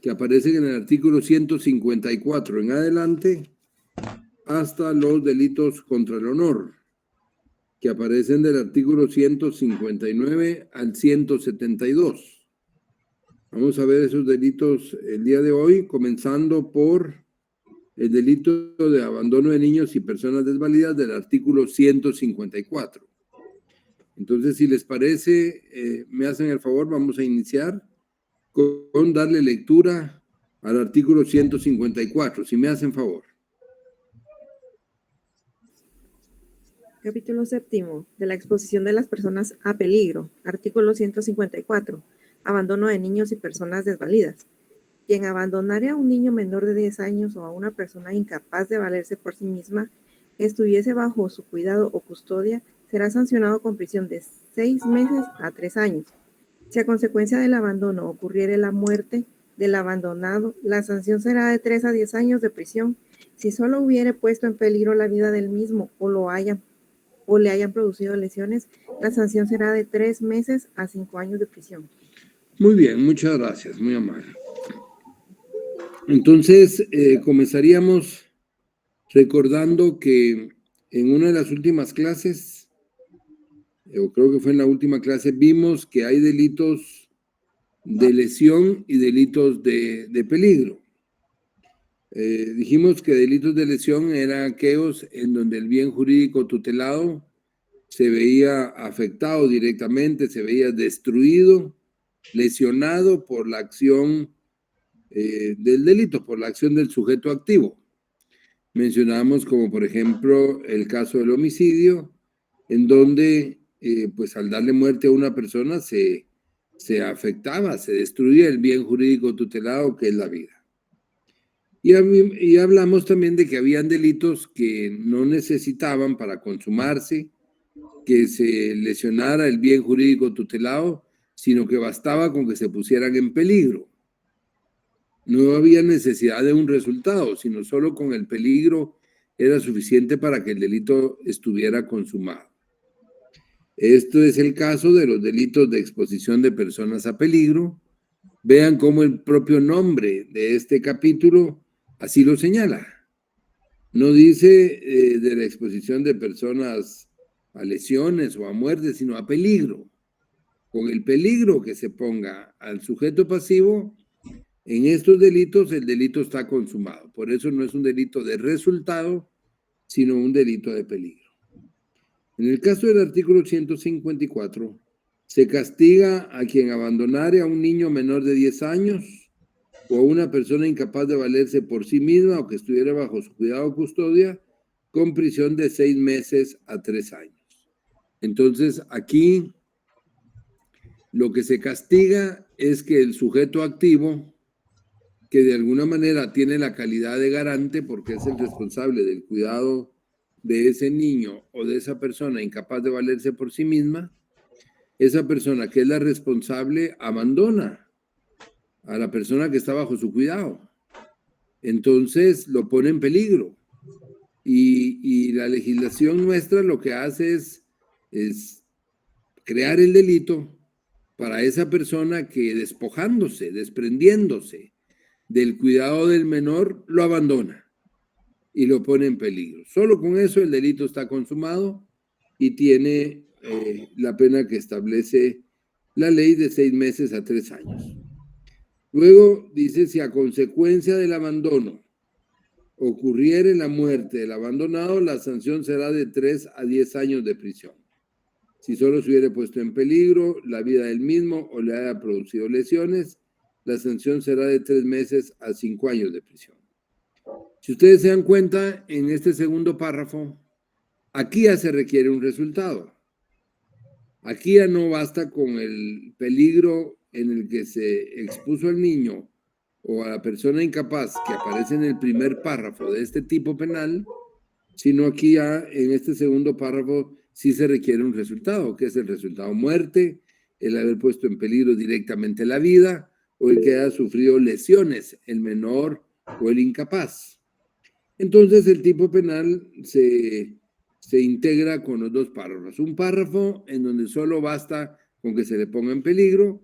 que aparecen en el artículo 154 en adelante, hasta los delitos contra el honor, que aparecen del artículo 159 al 172. Vamos a ver esos delitos el día de hoy, comenzando por el delito de abandono de niños y personas desvalidas del artículo 154. Entonces, si les parece, me hacen el favor, vamos a iniciar con darle lectura al artículo 154, si me hacen favor. Capítulo séptimo, de la exposición de las personas a peligro. Artículo 154. Abandono de niños y personas desvalidas. Quien abandonare a un niño menor de 10 años o a una persona incapaz de valerse por sí misma, estuviese bajo su cuidado o custodia, será sancionado con prisión de 6 meses a 3 años. Si a consecuencia del abandono ocurriere la muerte del abandonado, la sanción será de 3 a 10 años de prisión. Si solo hubiere puesto en peligro la vida del mismo o le hayan producido lesiones, la sanción será de 3 meses a 5 años de prisión. Muy bien, muchas gracias, muy amable. Entonces, comenzaríamos recordando que en una de las últimas clases, o creo que fue en la última clase, vimos que hay delitos de lesión y delitos de peligro. Dijimos que delitos de lesión eran aquellos en donde el bien jurídico tutelado se veía afectado directamente, se veía destruido, lesionado por la acción del delito, por la acción del sujeto activo. Mencionamos como por ejemplo el caso del homicidio, en donde pues al darle muerte a una persona se afectaba, se destruía el bien jurídico tutelado que es la vida. Y hablamos también de que habían delitos que no necesitaban para consumarse que se lesionara el bien jurídico tutelado, sino que bastaba con que se pusieran en peligro. No había necesidad de un resultado, sino solo con el peligro era suficiente para que el delito estuviera consumado. Esto es el caso de los delitos de exposición de personas a peligro. Vean cómo el propio nombre de este capítulo así lo señala. No dice de la exposición de personas a lesiones o a muerte, sino a peligro. Con el peligro que se ponga al sujeto pasivo, en estos delitos el delito está consumado. Por eso no es un delito de resultado, sino un delito de peligro. En el caso del artículo 154, se castiga a quien abandonare a un niño menor de 10 años o a una persona incapaz de valerse por sí misma o que estuviera bajo su cuidado o custodia con prisión de 6 meses a 3 años. Entonces, aquí lo que se castiga es que el sujeto activo, que de alguna manera tiene la calidad de garante porque es el responsable del cuidado de ese niño o de esa persona incapaz de valerse por sí misma, esa persona que es la responsable abandona a la persona que está bajo su cuidado. Entonces lo pone en peligro. Y la legislación nuestra lo que hace es crear el delito para esa persona que despojándose, desprendiéndose del cuidado del menor, lo abandona y lo pone en peligro. Solo con eso el delito está consumado y tiene la pena que establece la ley de 6 meses a 3 años. Luego dice, si a consecuencia del abandono ocurriere la muerte del abandonado, la sanción será de 3 a 10 años de prisión. Si solo se hubiera puesto en peligro la vida del mismo o le haya producido lesiones, la sanción será de 3 meses a 5 años de prisión. Si ustedes se dan cuenta, en este segundo párrafo, aquí ya se requiere un resultado. Aquí ya no basta con el peligro en el que se expuso al niño o a la persona incapaz que aparece en el primer párrafo de este tipo penal, sino aquí ya en este segundo párrafo sí se requiere un resultado, que es el resultado muerte, el haber puesto en peligro directamente la vida o el que haya sufrido lesiones, el menor o el incapaz. Entonces el tipo penal se integra con los dos párrafos. Un párrafo en donde solo basta con que se le ponga en peligro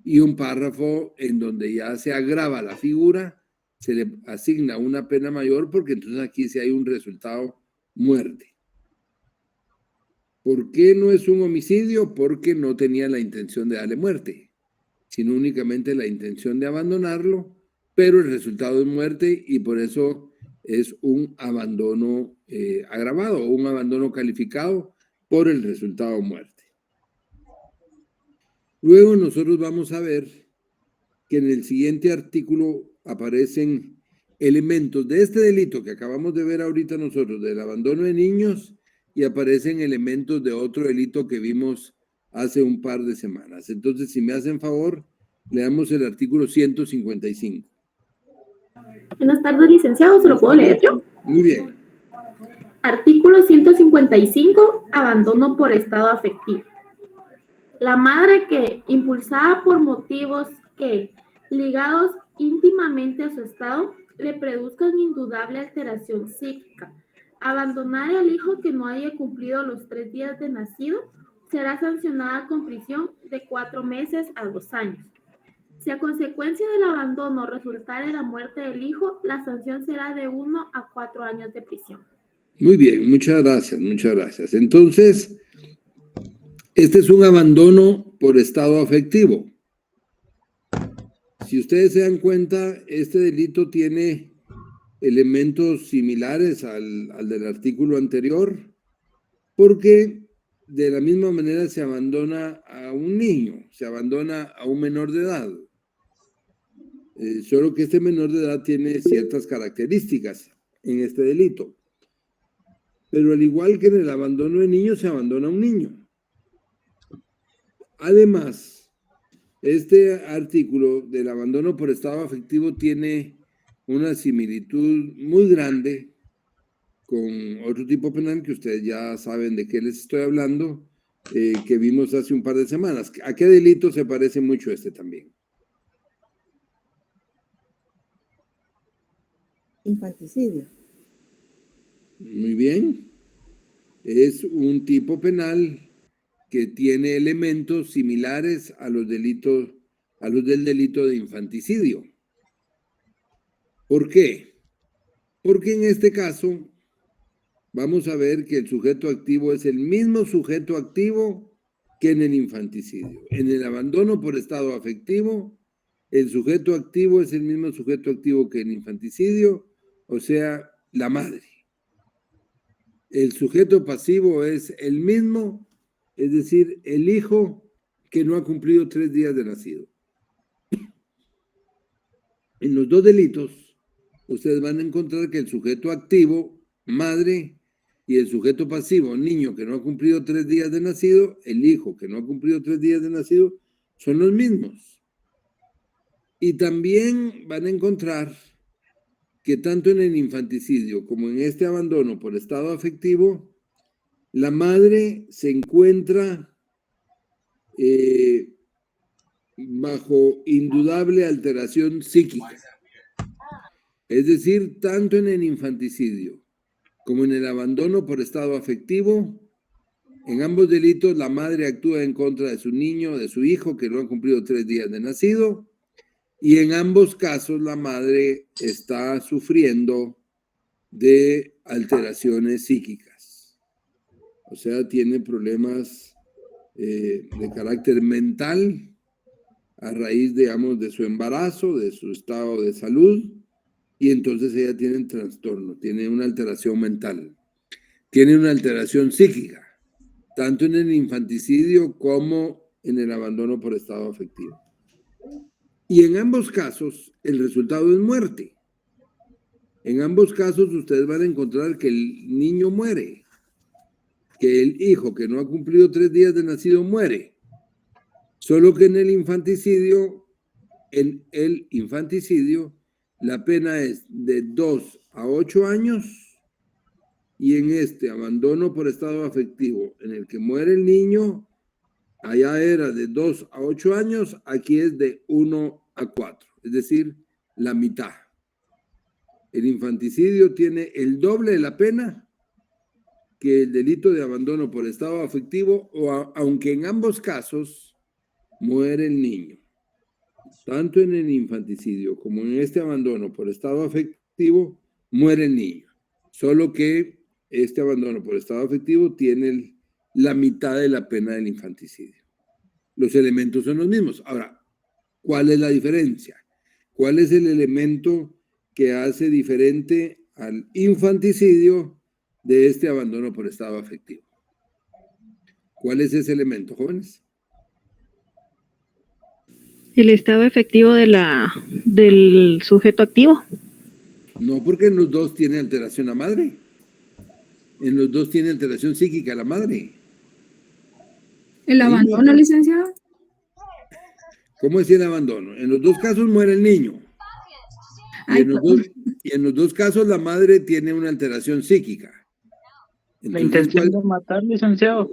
y un párrafo en donde ya se agrava la figura, se le asigna una pena mayor porque entonces aquí sí hay un resultado muerte. ¿Por qué no es un homicidio? Porque no tenía la intención de darle muerte, sino únicamente la intención de abandonarlo, pero el resultado es muerte y por eso es un abandono agravado o un abandono calificado por el resultado muerte. Luego nosotros vamos a ver que en el siguiente artículo aparecen elementos de este delito que acabamos de ver ahorita nosotros, del abandono de niños, y aparecen elementos de otro delito que vimos hace un par de semanas. Entonces, si me hacen favor, leamos el artículo 155. Buenas tardes, licenciado. ¿Se lo puedo leer yo? Muy bien. Artículo 155, abandono por estado afectivo. La madre que, impulsada por motivos que, ligados íntimamente a su estado, le produzcan indudable alteración psíquica, abandonar al hijo que no haya cumplido los 3 días de nacido, será sancionada con prisión de 4 meses a 2 años. Si a consecuencia del abandono resultare la muerte del hijo, la sanción será de 1 a 4 años de prisión. Muy bien, muchas gracias, muchas gracias. Entonces, este es un abandono por estado afectivo. Si ustedes se dan cuenta, este delito tiene elementos similares al del artículo anterior, porque de la misma manera se abandona a un niño, se abandona a un menor de edad. Solo que este menor de edad tiene ciertas características en este delito. Pero al igual que en el abandono de niños, se abandona a un niño. Además, este artículo del abandono por estado afectivo tiene una similitud muy grande con otro tipo penal que ustedes ya saben de qué les estoy hablando, que vimos hace un par de semanas. ¿A qué delito se parece mucho este también? Infanticidio. Muy bien. Es un tipo penal que tiene elementos similares a los delitos, a los del delito de infanticidio. ¿Por qué? Porque en este caso vamos a ver que el sujeto activo es el mismo sujeto activo que en el infanticidio. En el abandono por estado afectivo, el sujeto activo es el mismo sujeto activo que en el infanticidio, o sea, la madre. El sujeto pasivo es el mismo, es decir, el hijo que no ha cumplido 3 días de nacido. En los dos delitos, ustedes van a encontrar que el sujeto activo, madre, y el sujeto pasivo, niño que no ha cumplido 3 días de nacido, el hijo que no ha cumplido 3 días de nacido, son los mismos. Y también van a encontrar que tanto en el infanticidio como en este abandono por estado afectivo, la madre se encuentra bajo indudable alteración psíquica. Es decir, tanto en el infanticidio como en el abandono por estado afectivo, en ambos delitos la madre actúa en contra de su niño, de su hijo que no ha cumplido 3 días de nacido, y en ambos casos la madre está sufriendo de alteraciones psíquicas. O sea, tiene problemas de carácter mental a raíz, digamos, de su embarazo, de su estado de salud, y entonces ella tiene un trastorno, tiene una alteración mental, tiene una alteración psíquica, tanto en el infanticidio como en el abandono por estado afectivo. Y en ambos casos, el resultado es muerte. En ambos casos, ustedes van a encontrar que el niño muere, que el hijo que no ha cumplido 3 días de nacido muere. Solo que en el infanticidio, la pena es de 2 a 8 años, y en este abandono por estado afectivo, en el que muere el niño, allá era de 2 a 8 años, aquí es de 1 a 4, es decir, la mitad. El infanticidio tiene el doble de la pena que el delito de abandono por estado afectivo, aunque en ambos casos muere el niño. tanto en el infanticidio como en este abandono por estado afectivo, muere el niño. Solo que este abandono por estado afectivo tiene la mitad de la pena del infanticidio. Los elementos son los mismos. Ahora, ¿cuál es la diferencia? ¿Cuál es el elemento que hace diferente al infanticidio de este abandono por estado afectivo? ¿Cuál es ese elemento, jóvenes? El estado efectivo del sujeto activo. No, porque en los dos tiene alteración la madre. En los dos tiene alteración psíquica la madre. ¿El abandono, licenciado? ¿Cómo es el abandono? En los dos casos muere el niño. Y en los dos casos la madre tiene una alteración psíquica. La Entonces, intención de matar, licenciado.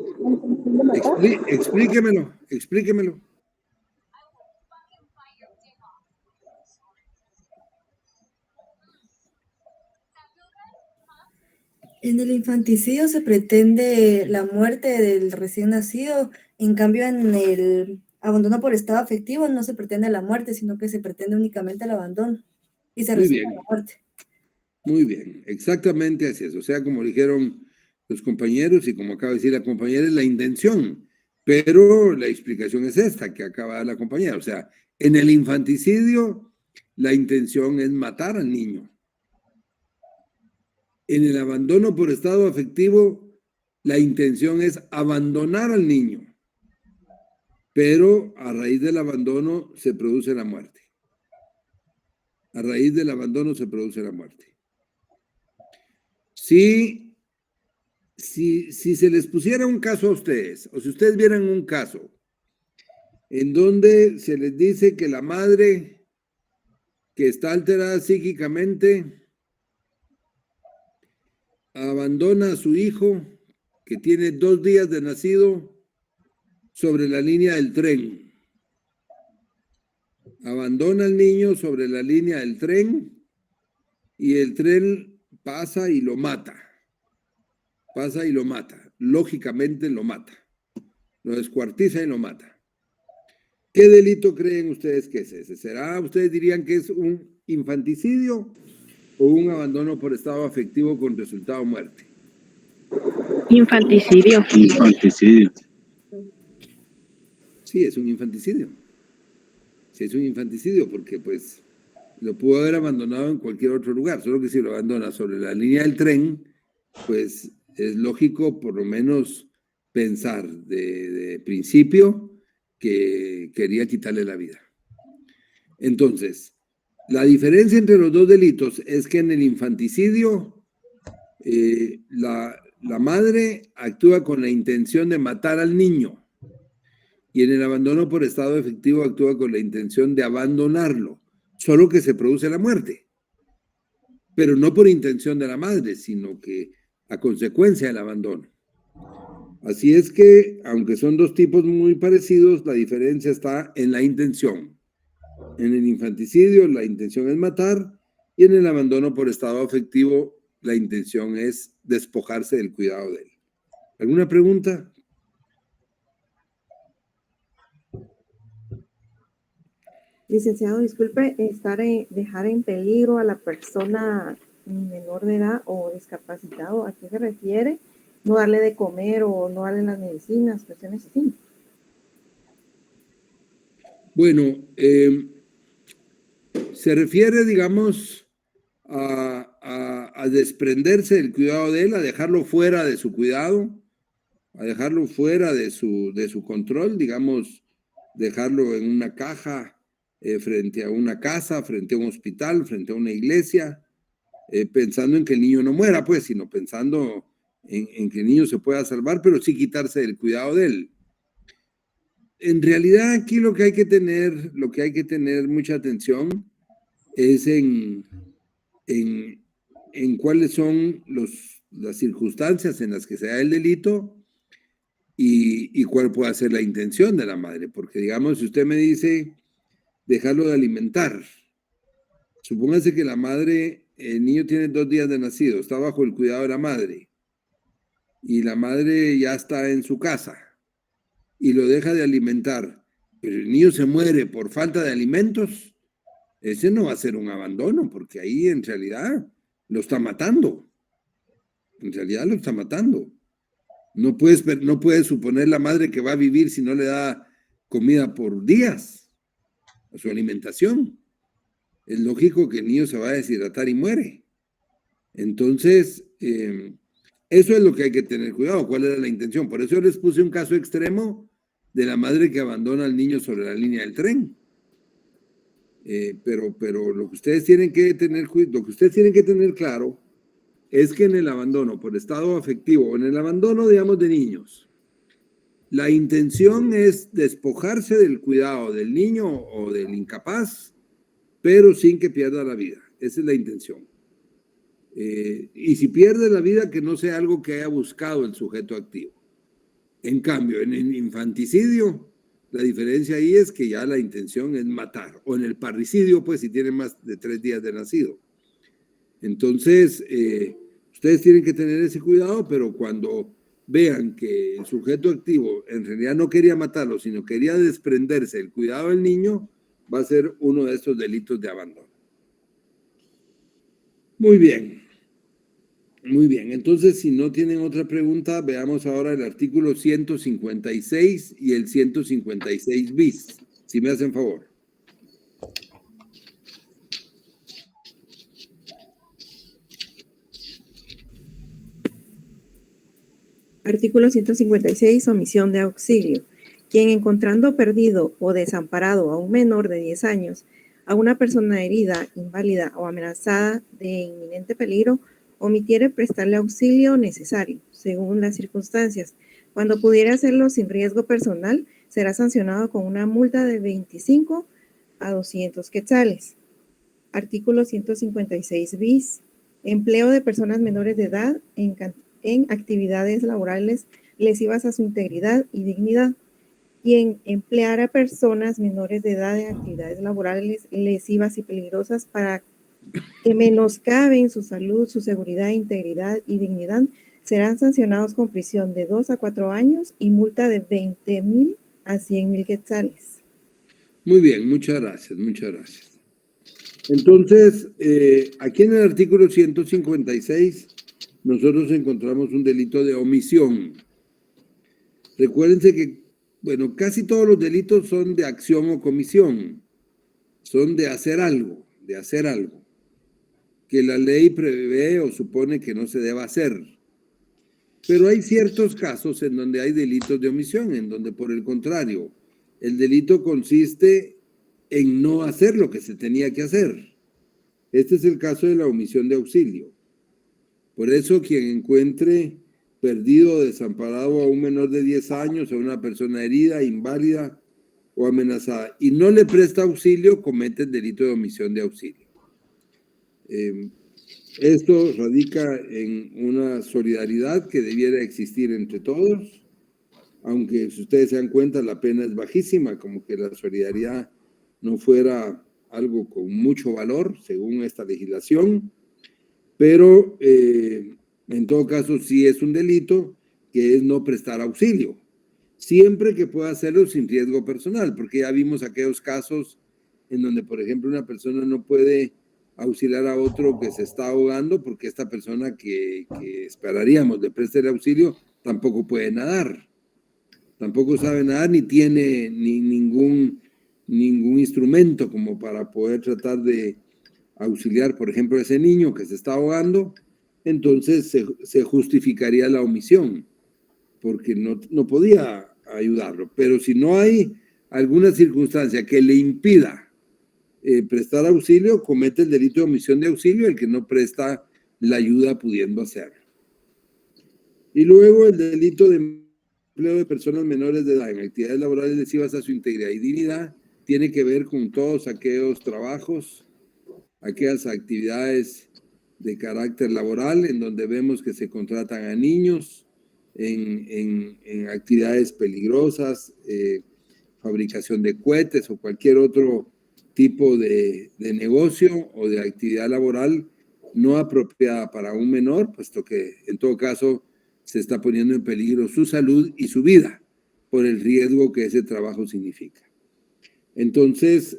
Explíquemelo. En el infanticidio se pretende la muerte del recién nacido, en cambio en el abandono por estado afectivo no se pretende la muerte, sino que se pretende únicamente el abandono y se resuelve la muerte. Muy bien, exactamente así es. O sea, como dijeron los compañeros y como acaba de decir la compañera, es la intención, pero la explicación es esta que acaba de dar la compañera. O sea, en el infanticidio la intención es matar al niño. En el abandono por estado afectivo, la intención es abandonar al niño, pero a raíz del abandono se produce la muerte. A raíz del abandono se produce la muerte. Si se les pusiera un caso a ustedes, o si ustedes vieran un caso en donde se les dice que la madre que está alterada psíquicamente abandona a su hijo, que tiene 2 días de nacido, sobre la línea del tren. Abandona al niño sobre la línea del tren y el tren pasa y lo mata. Pasa y lo mata. Lógicamente lo mata. Lo descuartiza y lo mata. ¿Qué delito creen ustedes que es ese? ¿Será, ustedes dirían que es un infanticidio o un abandono por estado afectivo con resultado muerte? Infanticidio. Infanticidio. Sí, es un infanticidio. Sí, es un infanticidio porque pues lo pudo haber abandonado en cualquier otro lugar, solo que si lo abandona sobre la línea del tren, pues es lógico por lo menos pensar de principio que quería quitarle la vida. Entonces, la diferencia entre los dos delitos es que en el infanticidio la madre actúa con la intención de matar al niño y en el abandono por estado afectivo actúa con la intención de abandonarlo, solo que se produce la muerte, pero no por intención de la madre, sino que a consecuencia del abandono. Así es que, aunque son dos tipos muy parecidos, la diferencia está en la intención. En el infanticidio la intención es matar y en el abandono por estado afectivo la intención es despojarse del cuidado de él. ¿Alguna pregunta? Licenciado, disculpe, dejar en peligro a la persona menor de edad o discapacitado, ¿a qué se refiere? No darle de comer o no darle las medicinas, cuestiones así. Bueno, se refiere, digamos, a desprenderse del cuidado de él, a dejarlo fuera de su cuidado, a dejarlo fuera de su control, digamos, dejarlo en una caja, frente a una casa, frente a un hospital, frente a una iglesia, pensando en que el niño no muera, pues, sino pensando en que el niño se pueda salvar, pero sí quitarse del cuidado de él. En realidad aquí lo que hay que tener mucha atención es en cuáles son las circunstancias en las que se da el delito y cuál puede ser la intención de la madre, porque digamos, si usted me dice dejarlo de alimentar, supóngase que la madre, el niño tiene 2 días de nacido, está bajo el cuidado de la madre y la madre ya está en su casa y lo deja de alimentar pero el niño se muere por falta de alimentos, ese no va a ser un abandono, porque ahí en realidad lo está matando. En realidad lo está matando. No puedes suponer la madre que va a vivir si no le da comida por días a su alimentación. Es lógico que el niño se va a deshidratar y muere. Entonces, eso es lo que hay que tener cuidado. ¿Cuál era la intención? Por eso yo les puse un caso extremo de la madre que abandona al niño sobre la línea del tren. Pero lo que ustedes tienen que tener claro es que en el abandono por estado afectivo o en el abandono, digamos, de niños, la intención es despojarse del cuidado del niño o del incapaz, pero sin que pierda la vida. Esa es la intención. Y si pierde la vida, que no sea algo que haya buscado el sujeto activo. En cambio, en el infanticidio, la diferencia ahí es que ya la intención es matar. O en el parricidio, pues si tiene más de 3 días de nacido. Entonces, ustedes tienen que tener ese cuidado, pero cuando vean que el sujeto activo en realidad no quería matarlo, sino quería desprenderse del cuidado del niño, va a ser uno de estos delitos de abandono. Muy bien. Muy bien. Entonces, si no tienen otra pregunta, veamos ahora el artículo 156 y el 156 bis. Si me hacen favor. Artículo 156, omisión de auxilio. Quien encontrando perdido o desamparado a un menor de 10 años, a una persona herida, inválida o amenazada de inminente peligro, omitiere prestarle auxilio necesario, según las circunstancias. Cuando pudiera hacerlo sin riesgo personal, será sancionado con una multa de 25 a 200 quetzales. Artículo 156 bis. Empleo de personas menores de edad en actividades laborales lesivas a su integridad y dignidad. Quien empleara a personas menores de edad en actividades laborales lesivas y peligrosas para que menoscaben su salud, su seguridad, integridad y dignidad, serán sancionados con prisión de 2 a 4 años y multa de 20,000 a 100,000 quetzales. Muy bien, muchas gracias, muchas gracias. Entonces, aquí en el artículo 156, nosotros encontramos un delito de omisión. Recuérdense que, bueno, casi todos los delitos son de acción o comisión. Son de hacer algo, que la ley prevé o supone que no se deba hacer. Pero hay ciertos casos en donde hay delitos de omisión, en donde, por el contrario, el delito consiste en no hacer lo que se tenía que hacer. Este es el caso de la omisión de auxilio. Por eso, quien encuentre perdido o desamparado a un menor de 10 años, a una persona herida, inválida o amenazada, y no le presta auxilio, comete el delito de omisión de auxilio. Esto radica en una solidaridad que debiera existir entre todos, aunque si ustedes se dan cuenta la pena es bajísima, como que la solidaridad no fuera algo con mucho valor según esta legislación, pero en todo caso sí es un delito que es no prestar auxilio, siempre que pueda hacerlo sin riesgo personal, porque ya vimos aquellos casos en donde, por ejemplo, una persona no puede auxiliar a otro que se está ahogando porque esta persona que esperaríamos de prestar auxilio tampoco puede nadar, tampoco sabe nadar ni tiene ningún instrumento como para poder tratar de auxiliar, por ejemplo, a ese niño que se está ahogando. Entonces se justificaría la omisión porque no podía ayudarlo. Pero si no hay alguna circunstancia que le impida prestar auxilio, comete el delito de omisión de auxilio el que no presta la ayuda pudiendo hacerlo. Y luego el delito de empleo de personas menores de edad en actividades laborales lesivas a su integridad y dignidad tiene que ver con todos aquellos trabajos, aquellas actividades de carácter laboral en donde vemos que se contratan a niños en actividades peligrosas, fabricación de cohetes o cualquier otro tipo de negocio o de actividad laboral no apropiada para un menor, puesto que en todo caso se está poniendo en peligro su salud y su vida por el riesgo que ese trabajo significa. Entonces,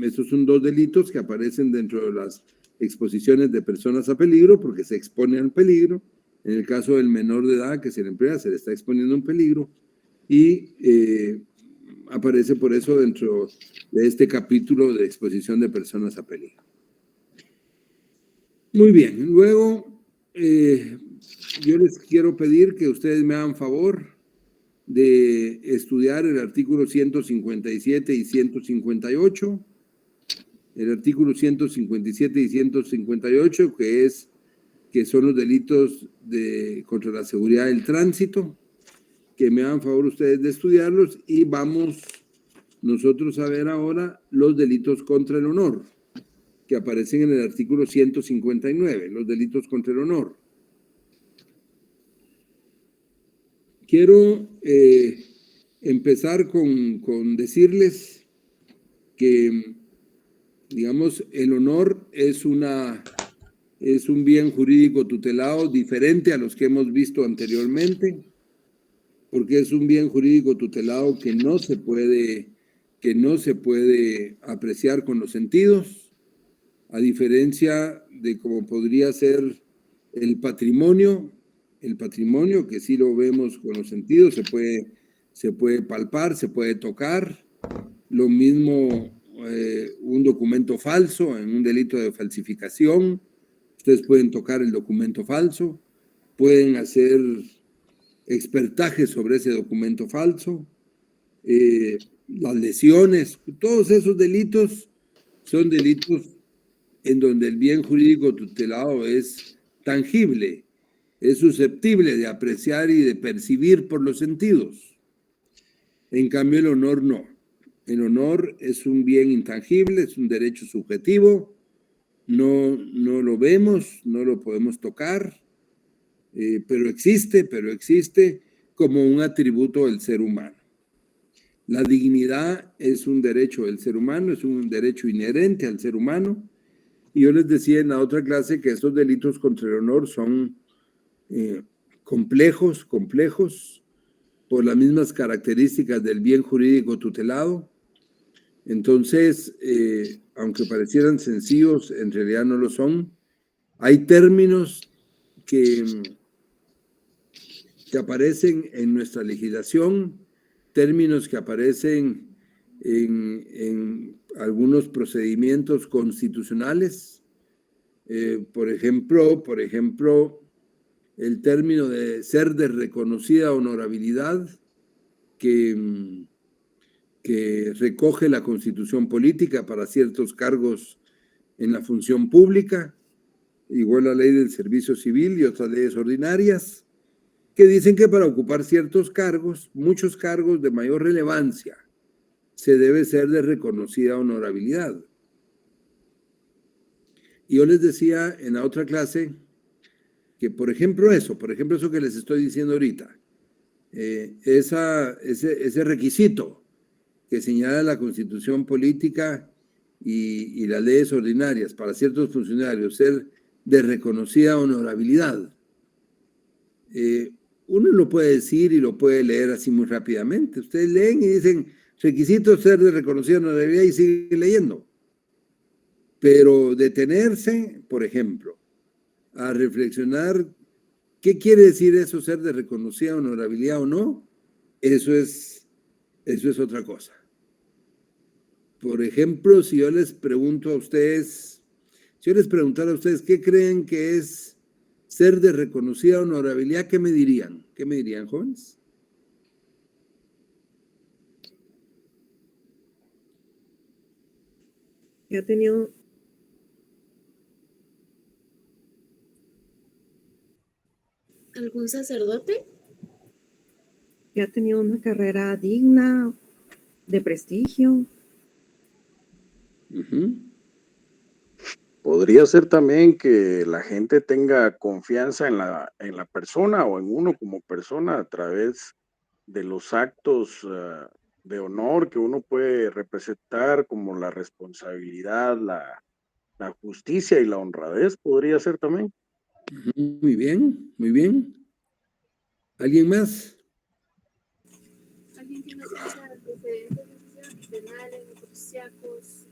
estos son 2 delitos que aparecen dentro de las exposiciones de personas a peligro, porque se exponen al peligro. En el caso del menor de edad que se le emplea, se le está exponiendo un peligro, y aparece por eso dentro de este capítulo de exposición de personas a peligro. Muy bien, luego yo les quiero pedir que ustedes me hagan favor de estudiar el artículo 157 y 158. El artículo 157 y 158, que son los delitos contra la seguridad del tránsito, que me hagan favor ustedes de estudiarlos, y vamos nosotros a ver ahora los delitos contra el honor, que aparecen en el artículo 159, los delitos contra el honor. Quiero empezar con decirles que, digamos, el honor es un bien jurídico tutelado diferente a los que hemos visto anteriormente, porque es un bien jurídico tutelado que no se puede apreciar con los sentidos, a diferencia de como podría ser el patrimonio, que sí lo vemos con los sentidos, se puede palpar, se puede tocar. Lo mismo un documento falso, en un delito de falsificación, ustedes pueden tocar el documento falso, pueden hacer expertaje sobre ese documento falso, las lesiones, todos esos delitos son delitos en donde el bien jurídico tutelado es tangible, es susceptible de apreciar y de percibir por los sentidos. En cambio, el honor no. El honor es un bien intangible, es un derecho subjetivo, no lo vemos, no lo podemos tocar, pero existe como un atributo del ser humano. La dignidad es un derecho del ser humano, es un derecho inherente al ser humano. Y yo les decía en la otra clase que estos delitos contra el honor son complejos por las mismas características del bien jurídico tutelado. Entonces, aunque parecieran sencillos, en realidad no lo son. Hay términos que aparecen en nuestra legislación, términos que aparecen en algunos procedimientos constitucionales. Por ejemplo, el término de ser de reconocida honorabilidad que recoge la Constitución política para ciertos cargos en la función pública, igual la ley del servicio civil y otras leyes ordinarias, que dicen que para ocupar ciertos cargos, muchos cargos de mayor relevancia, se debe ser de reconocida honorabilidad. Y yo les decía en la otra clase que, por ejemplo, eso que les estoy diciendo ahorita, ese requisito que señala la Constitución política y las leyes ordinarias para ciertos funcionarios, ser de reconocida honorabilidad, uno lo puede decir y lo puede leer así muy rápidamente. Ustedes leen y dicen, requisito ser de reconocida honorabilidad, y siguen leyendo. Pero detenerse, por ejemplo, a reflexionar qué quiere decir eso, ser de reconocida honorabilidad o no, eso es otra cosa. Por ejemplo, si yo les preguntara a ustedes, ¿qué creen que es ser de reconocida honorabilidad? ¿Qué me dirían? ¿Qué me dirían, jóvenes? Yo he tenido ¿Algún sacerdote? que ha tenido una carrera digna, de prestigio. Podría ser también que la gente tenga confianza en la persona o en uno como persona a través de los actos de honor que uno puede representar, como la responsabilidad, la justicia y la honradez. Podría ser también. Muy bien, muy bien. ¿Alguien más? ¿Alguien tiene ciencia de antecedentes? penales, policíacos.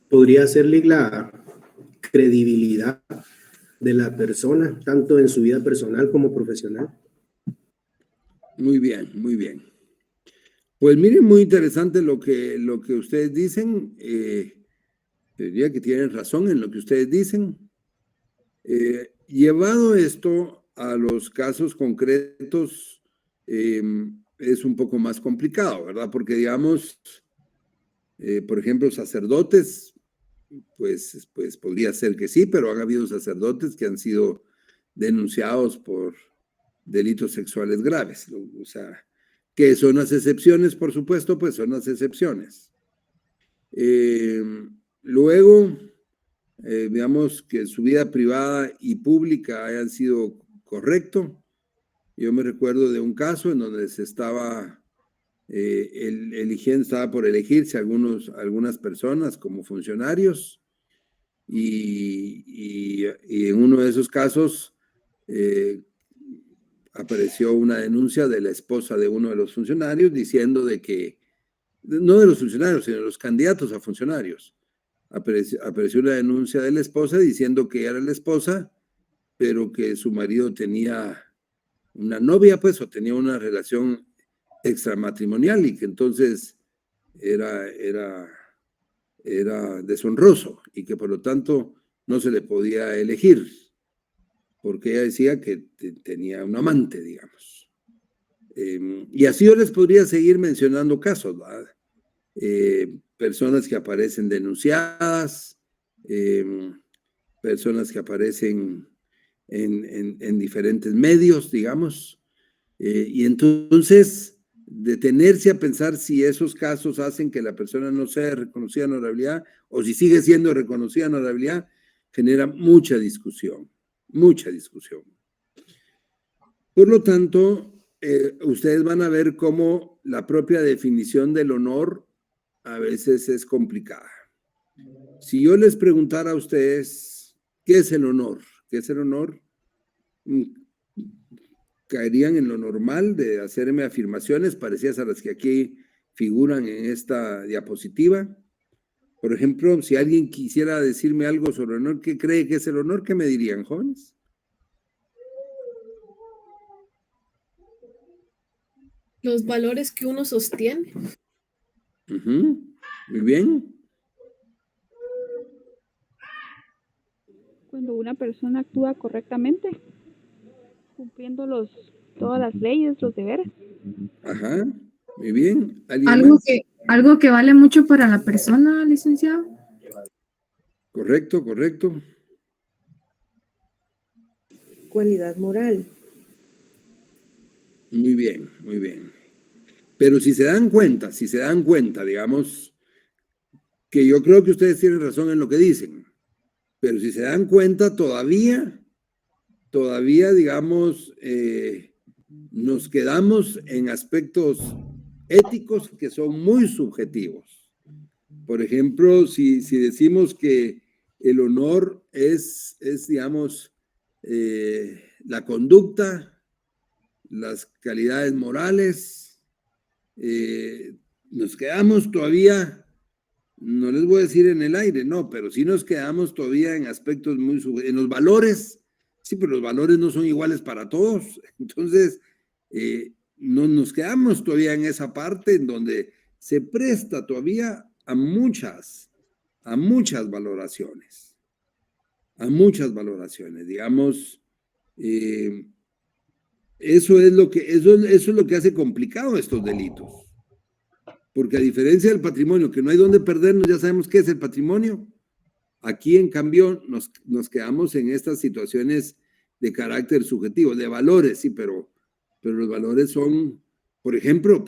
Podría ser la credibilidad de la persona, tanto en su vida personal como profesional. Muy bien, muy bien. Pues miren, muy interesante lo que ustedes dicen. Diría que tienen razón en lo que ustedes dicen. Llevado esto a los casos concretos, es un poco más complicado, ¿verdad? Porque digamos, por ejemplo, sacerdotes, pues podría ser que sí, pero han habido sacerdotes que han sido denunciados por delitos sexuales graves. O sea, que son las excepciones, por supuesto, pues son las excepciones. Luego, veamos que su vida privada y pública hayan sido correcto. Yo me recuerdo de un caso en donde se estaba eligiendo, estaba por elegirse algunas personas como funcionarios y en uno de esos casos apareció una denuncia de la esposa de uno de los funcionarios diciendo de que, no de los funcionarios, sino de los candidatos a funcionarios, apareció una denuncia de la esposa diciendo que ella era la esposa, pero que su marido tenía una novia, pues, o tenía una relación extramatrimonial y que entonces era deshonroso y que por lo tanto no se le podía elegir, porque ella decía que tenía un amante, digamos. Y así yo les podría seguir mencionando casos, ¿verdad? Personas que aparecen denunciadas, personas que aparecen en diferentes medios, digamos, y entonces detenerse a pensar si esos casos hacen que la persona no sea reconocida en honorabilidad o si sigue siendo reconocida en honorabilidad, genera mucha discusión, mucha discusión. Por lo tanto, ustedes van a ver cómo la propia definición del honor a veces es complicada. Si yo les preguntara a ustedes, ¿qué es el honor? ¿Qué es el honor? Caerían en lo normal de hacerme afirmaciones parecidas a las que aquí figuran en esta diapositiva. Por ejemplo, si alguien quisiera decirme algo sobre el honor, ¿qué cree que es el honor? ¿Qué me dirían, jóvenes? Los valores que uno sostiene. Muy bien. Cuando una persona actúa correctamente, cumpliendo todas las leyes, los deberes. Ajá, muy bien. Algo que vale mucho para la persona, licenciado. Correcto, correcto. Cualidad moral. Muy bien, muy bien. Pero si se dan cuenta, digamos, que yo creo que ustedes tienen razón en lo que dicen, pero si se dan cuenta, todavía, digamos, nos quedamos en aspectos éticos que son muy subjetivos. Por ejemplo, si decimos que el honor es digamos, la conducta, las calidades morales, nos quedamos todavía, no les voy a decir en el aire, no, pero sí nos quedamos todavía en aspectos muy en los valores, sí, pero los valores no son iguales para todos, entonces no nos quedamos todavía en esa parte en donde se presta todavía a muchas valoraciones, digamos, eso es lo que hace complicado estos delitos. Porque a diferencia del patrimonio, que no hay donde perdernos, ya sabemos qué es el patrimonio. Aquí, en cambio, nos quedamos en estas situaciones de carácter subjetivo, de valores, sí, pero los valores son, por ejemplo,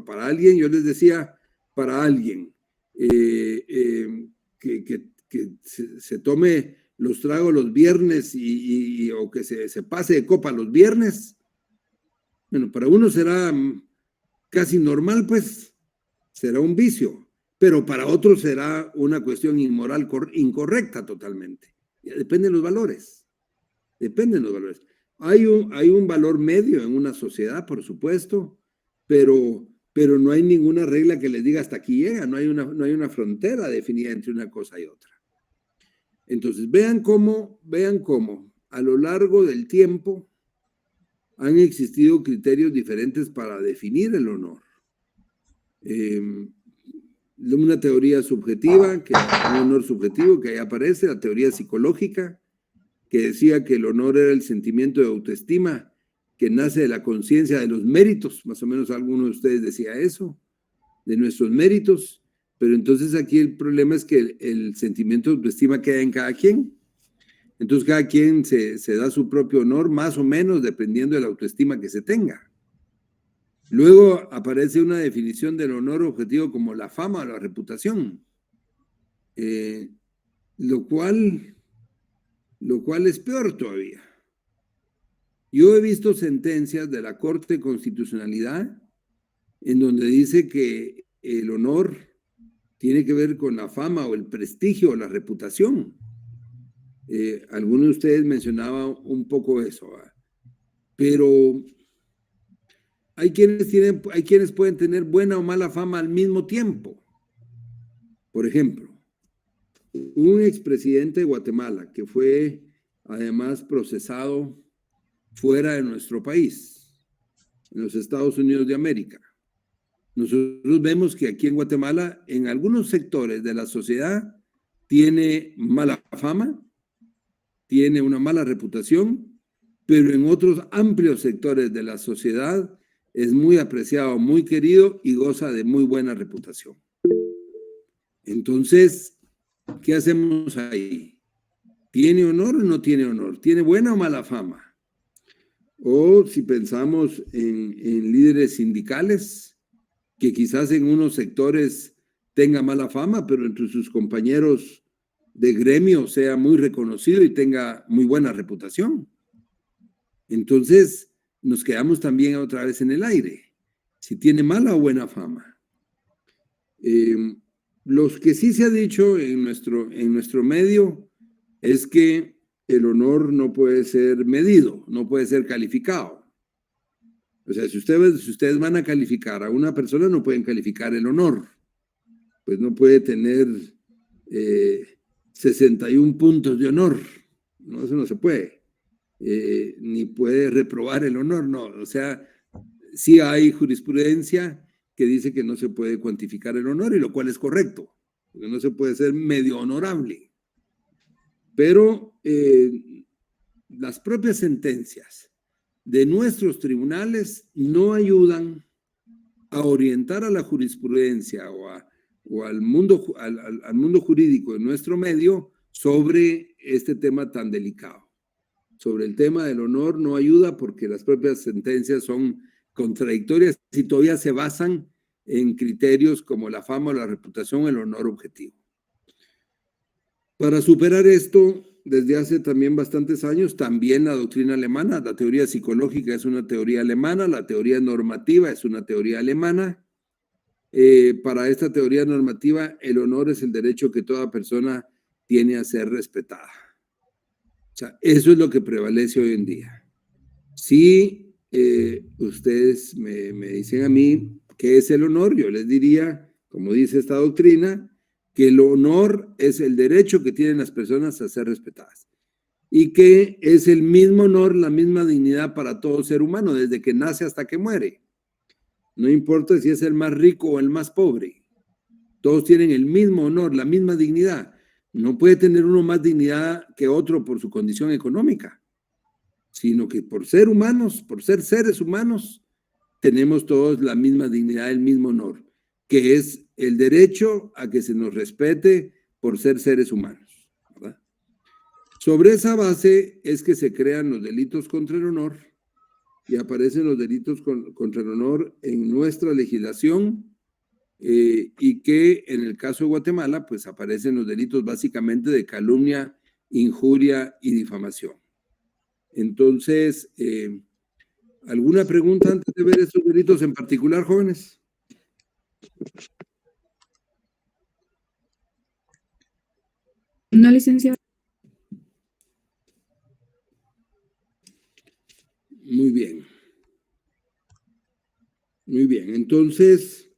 para alguien, yo les decía, para alguien que se tome los tragos los viernes o que se pase de copa los viernes, bueno, para uno será casi normal, pues, será un vicio, pero para otros será una cuestión inmoral, incorrecta totalmente. Depende de los valores, Hay un valor medio en una sociedad, por supuesto, pero no hay ninguna regla que les diga hasta aquí llega, no hay una frontera definida entre una cosa y otra. Entonces, vean cómo a lo largo del tiempo han existido criterios diferentes para definir el honor. Una teoría subjetiva, un honor subjetivo que ahí aparece, la teoría psicológica, que decía que el honor era el sentimiento de autoestima que nace de la conciencia de los méritos, más o menos alguno de ustedes decía eso, de nuestros méritos, pero entonces aquí el problema es que el sentimiento de autoestima queda en cada quien. Entonces cada quien se da su propio honor, más o menos, dependiendo de la autoestima que se tenga. Luego aparece una definición del honor objetivo como la fama o la reputación, lo cual es peor todavía. Yo he visto sentencias de la Corte de Constitucionalidad en donde dice que el honor tiene que ver con la fama o el prestigio o la reputación. Algunos de ustedes mencionaban un poco eso, ¿verdad? Pero hay quienes pueden tener buena o mala fama al mismo tiempo. Por ejemplo, un expresidente de Guatemala que fue además procesado fuera de nuestro país, en los Estados Unidos de América. Nosotros vemos que aquí en Guatemala, en algunos sectores de la sociedad, tiene mala fama, tiene una mala reputación, pero en otros amplios sectores de la sociedad es muy apreciado, muy querido y goza de muy buena reputación. Entonces, ¿qué hacemos ahí? ¿Tiene honor o no tiene honor? ¿Tiene buena o mala fama? O si pensamos en líderes sindicales, que quizás en unos sectores tenga mala fama, pero entre sus compañeros de gremio sea muy reconocido y tenga muy buena reputación. Entonces, nos quedamos también otra vez en el aire, si tiene mala o buena fama. Los que sí se ha dicho en nuestro medio es que el honor no puede ser medido, no puede ser calificado. O sea, si ustedes van a calificar a una persona, no pueden calificar el honor. Pues no puede tener 61 puntos de honor. No, eso no se puede. Ni puede reprobar el honor, no. O sea, sí hay jurisprudencia que dice que no se puede cuantificar el honor, y lo cual es correcto, porque no se puede ser medio honorable. Pero las propias sentencias de nuestros tribunales no ayudan a orientar a la jurisprudencia o al mundo jurídico de nuestro medio sobre este tema tan delicado. Sobre el tema del honor no ayuda porque las propias sentencias son contradictorias y todavía se basan en criterios como la fama o la reputación, el honor objetivo. Para superar esto, desde hace también bastantes años, también la doctrina alemana, la teoría psicológica es una teoría alemana, la teoría normativa es una teoría alemana. Para esta teoría normativa, el honor es el derecho que toda persona tiene a ser respetada. O sea, eso es lo que prevalece hoy en día. Si ustedes me dicen a mí qué es el honor, yo les diría, como dice esta doctrina, que el honor es el derecho que tienen las personas a ser respetadas y que es el mismo honor, la misma dignidad para todo ser humano, desde que nace hasta que muere. No importa si es el más rico o el más pobre. Todos tienen el mismo honor, la misma dignidad. No puede tener uno más dignidad que otro por su condición económica, sino que por ser humanos, por ser seres humanos, tenemos todos la misma dignidad, el mismo honor, que es el derecho a que se nos respete por ser seres humanos, ¿verdad? Sobre esa base es que se crean los delitos contra el honor y aparecen los delitos contra el honor en nuestra legislación, y que en el caso de Guatemala pues aparecen los delitos básicamente de calumnia, injuria y difamación. Entonces, ¿alguna pregunta antes de ver estos delitos en particular, jóvenes? No, licenciado. bien, entonces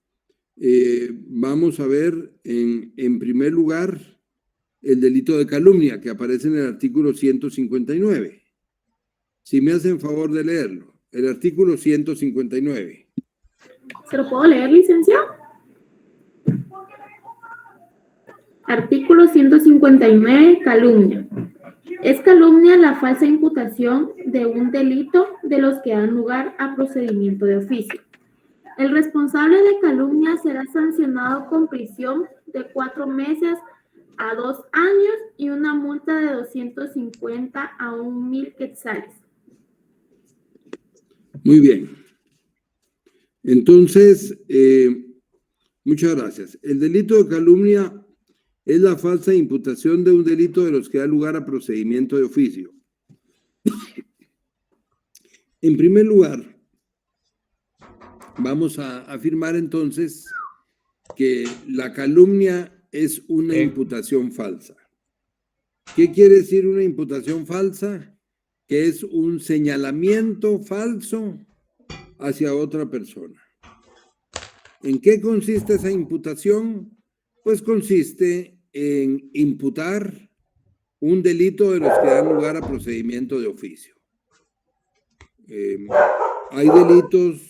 vamos a ver en primer lugar el delito de calumnia que aparece en el artículo 159. Si me hacen favor de leerlo, el artículo 159. ¿Se lo puedo leer, licenciado? Artículo 159, calumnia. Es calumnia la falsa imputación de un delito de los que dan lugar a procedimiento de oficio. El responsable de calumnia será sancionado con prisión de 4 meses a 2 años y una multa de 250 a 1,000 quetzales. Muy bien. Entonces, muchas gracias. El delito de calumnia es la falsa imputación de un delito de los que da lugar a procedimiento de oficio. En primer lugar, vamos a afirmar entonces que la calumnia es una imputación falsa. ¿Qué quiere decir una imputación falsa? Que es un señalamiento falso hacia otra persona. ¿En qué consiste esa imputación? Pues consiste en imputar un delito de los que dan lugar a procedimiento de oficio. Hay delitos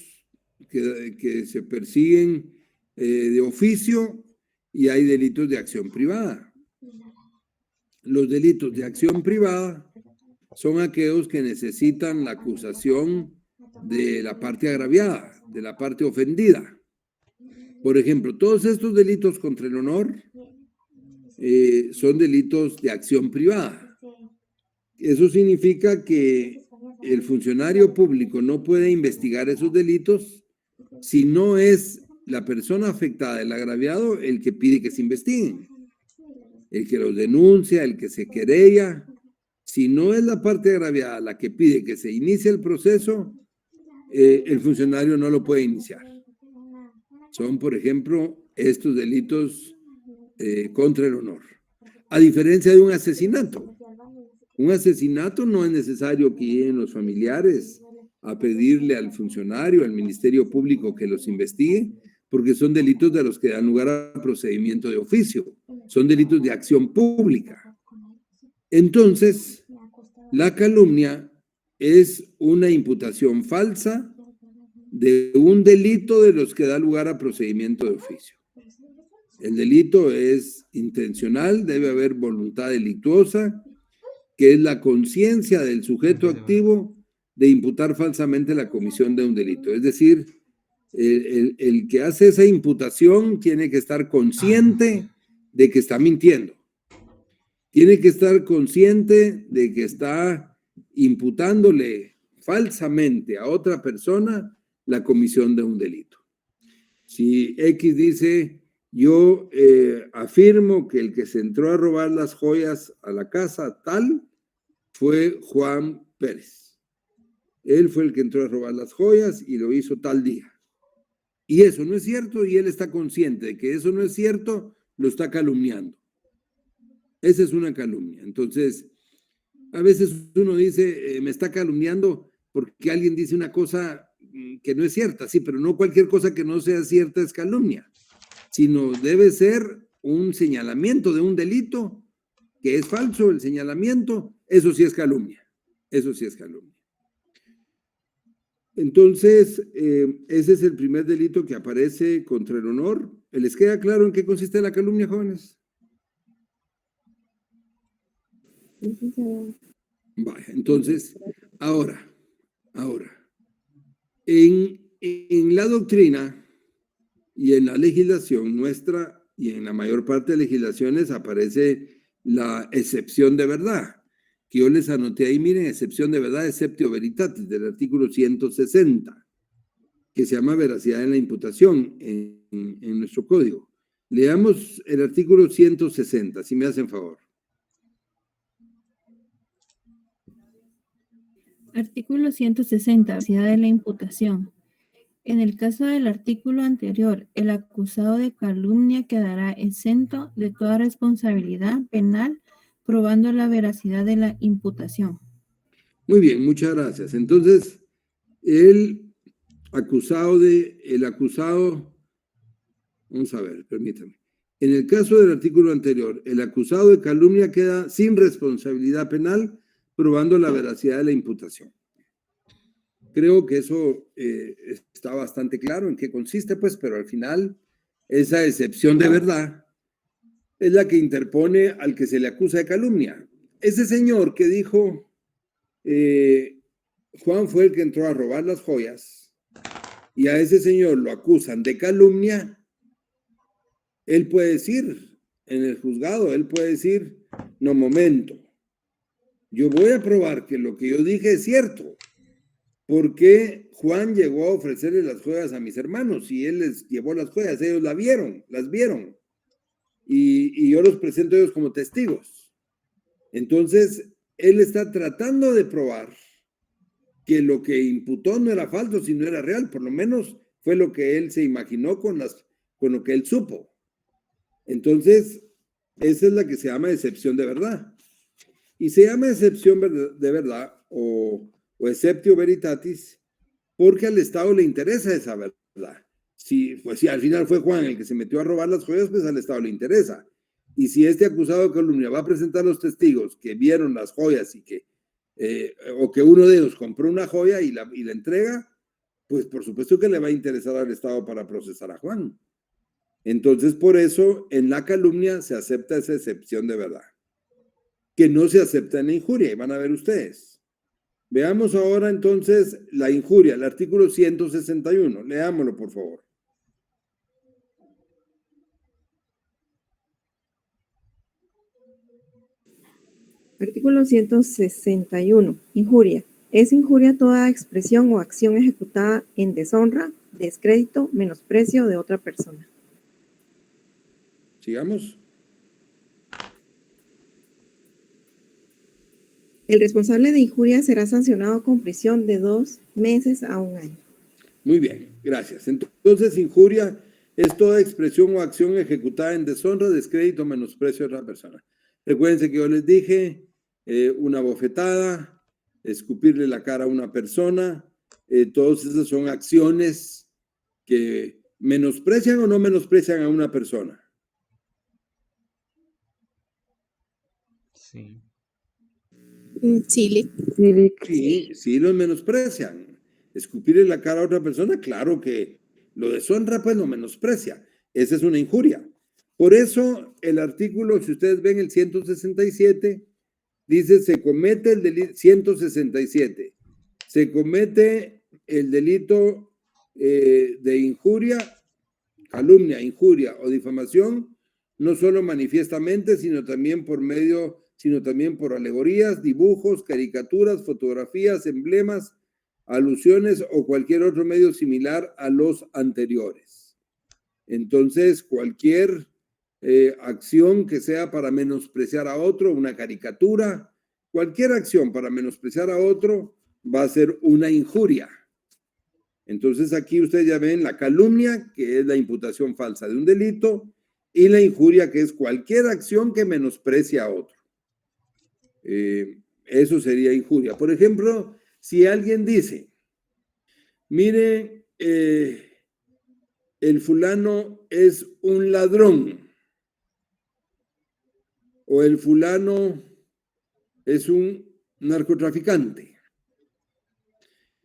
que se persiguen de oficio y hay delitos de acción privada. Los delitos de acción privada son aquellos que necesitan la acusación de la parte agraviada, de la parte ofendida. Por ejemplo, todos estos delitos contra el honor son delitos de acción privada. Eso significa que el funcionario público no puede investigar esos delitos si no es la persona afectada, el agraviado, el que pide que se investiguen, el que los denuncia, el que se querella. Si no es la parte agraviada la que pide que se inicie el proceso, el funcionario no lo puede iniciar. Son, por ejemplo, estos delitos contra el honor. A diferencia de un asesinato. Un asesinato no es necesario que lleguen los familiares a pedirle al funcionario, al Ministerio Público que los investigue, porque son delitos de los que dan lugar a procedimiento de oficio. Son delitos de acción pública. Entonces, la calumnia es una imputación falsa de un delito de los que da lugar a procedimiento de oficio. El delito es intencional, debe haber voluntad delictuosa, que es la conciencia del sujeto activo de imputar falsamente la comisión de un delito. Es decir, el que hace esa imputación tiene que estar consciente de que está mintiendo. Tiene que estar consciente de que está imputándole falsamente a otra persona la comisión de un delito. Si X dice, yo afirmo que el que se entró a robar las joyas a la casa tal fue Juan Pérez. Él fue el que entró a robar las joyas y lo hizo tal día. Y eso no es cierto y él está consciente de que eso no es cierto, lo está calumniando. Esa es una calumnia. Entonces, a veces uno dice, me está calumniando porque alguien dice una cosa que no es cierta. Sí, pero no cualquier cosa que no sea cierta es calumnia, sino debe ser un señalamiento de un delito que es falso, el señalamiento, eso sí es calumnia. Eso sí es calumnia. Entonces, ese es el primer delito que aparece contra el honor. ¿Les queda claro en qué consiste la calumnia, jóvenes? Vaya, entonces, ahora, en la doctrina y en la legislación nuestra y en la mayor parte de legislaciones aparece la excepción de verdad, que yo les anoté ahí, miren, excepción de verdad, exceptio veritatis, del artículo 160, que se llama veracidad en la imputación en nuestro código. Leamos el artículo 160, si me hacen favor. Artículo 160, veracidad de la imputación. En el caso del artículo anterior, el acusado de calumnia quedará exento de toda responsabilidad penal, probando la veracidad de la imputación. Muy bien, muchas gracias. Entonces, el el acusado, vamos a ver, permítame. En el caso del artículo anterior, el acusado de calumnia queda sin responsabilidad penal, probando la veracidad de la imputación. Creo que eso está bastante claro en qué consiste, pues, pero al final esa excepción de verdad es la que interpone al que se le acusa de calumnia. Ese señor que dijo, Juan fue el que entró a robar las joyas, y a ese señor lo acusan de calumnia, él puede decir en el juzgado, él puede decir, no, momento, yo voy a probar que lo que yo dije es cierto, porque Juan llegó a ofrecerle las joyas a mis hermanos y él les llevó las joyas, ellos las vieron, y yo los presento a ellos como testigos. Entonces, él está tratando de probar que lo que imputó no era falso, sino era real, por lo menos fue lo que él se imaginó con lo que él supo. Entonces, esa es la que se llama excepción de verdad. Y se llama excepción de verdad o exceptio veritatis porque al Estado le interesa esa verdad. Pues si al final fue Juan el que se metió a robar las joyas, pues al Estado le interesa. Y si este acusado de calumnia va a presentar los testigos que vieron las joyas y o que uno de ellos compró una joya y la entrega, pues por supuesto que le va a interesar al Estado para procesar a Juan. Entonces, por eso, en la calumnia se acepta esa excepción de verdad, que no se acepta en la injuria, y van a ver ustedes. Veamos ahora entonces la injuria, el artículo 161. Leámoslo, por favor. Artículo 161. Injuria. Es injuria toda expresión o acción ejecutada en deshonra, descrédito, menosprecio de otra persona. Sigamos. El responsable de injuria será sancionado con prisión de 2 meses a 1 año. Muy bien, gracias. Entonces, injuria es toda expresión o acción ejecutada en deshonra, descrédito, menosprecio de otra persona. Recuérdense que yo les dije una bofetada, escupirle la cara a una persona, todas esas son acciones que menosprecian o no menosprecian a una persona. Sí. Sí, los menosprecian. Escupirle la cara a otra persona, claro que lo deshonra, pues lo menosprecia. Esa es una injuria. Por eso el artículo, si ustedes ven el 167, dice, se comete el delito, 167, se comete el delito de injuria, calumnia, injuria o difamación, no solo manifiestamente, sino también por alegorías, dibujos, caricaturas, fotografías, emblemas, alusiones o cualquier otro medio similar a los anteriores. Entonces, cualquier acción que sea para menospreciar a otro, una caricatura, cualquier acción para menospreciar a otro va a ser una injuria. Entonces, aquí ustedes ya ven la calumnia, que es la imputación falsa de un delito, y la injuria, que es cualquier acción que menosprecia a otro. Eso sería injuria. Por ejemplo, si alguien dice, mire, el fulano es un ladrón, o el fulano es un narcotraficante,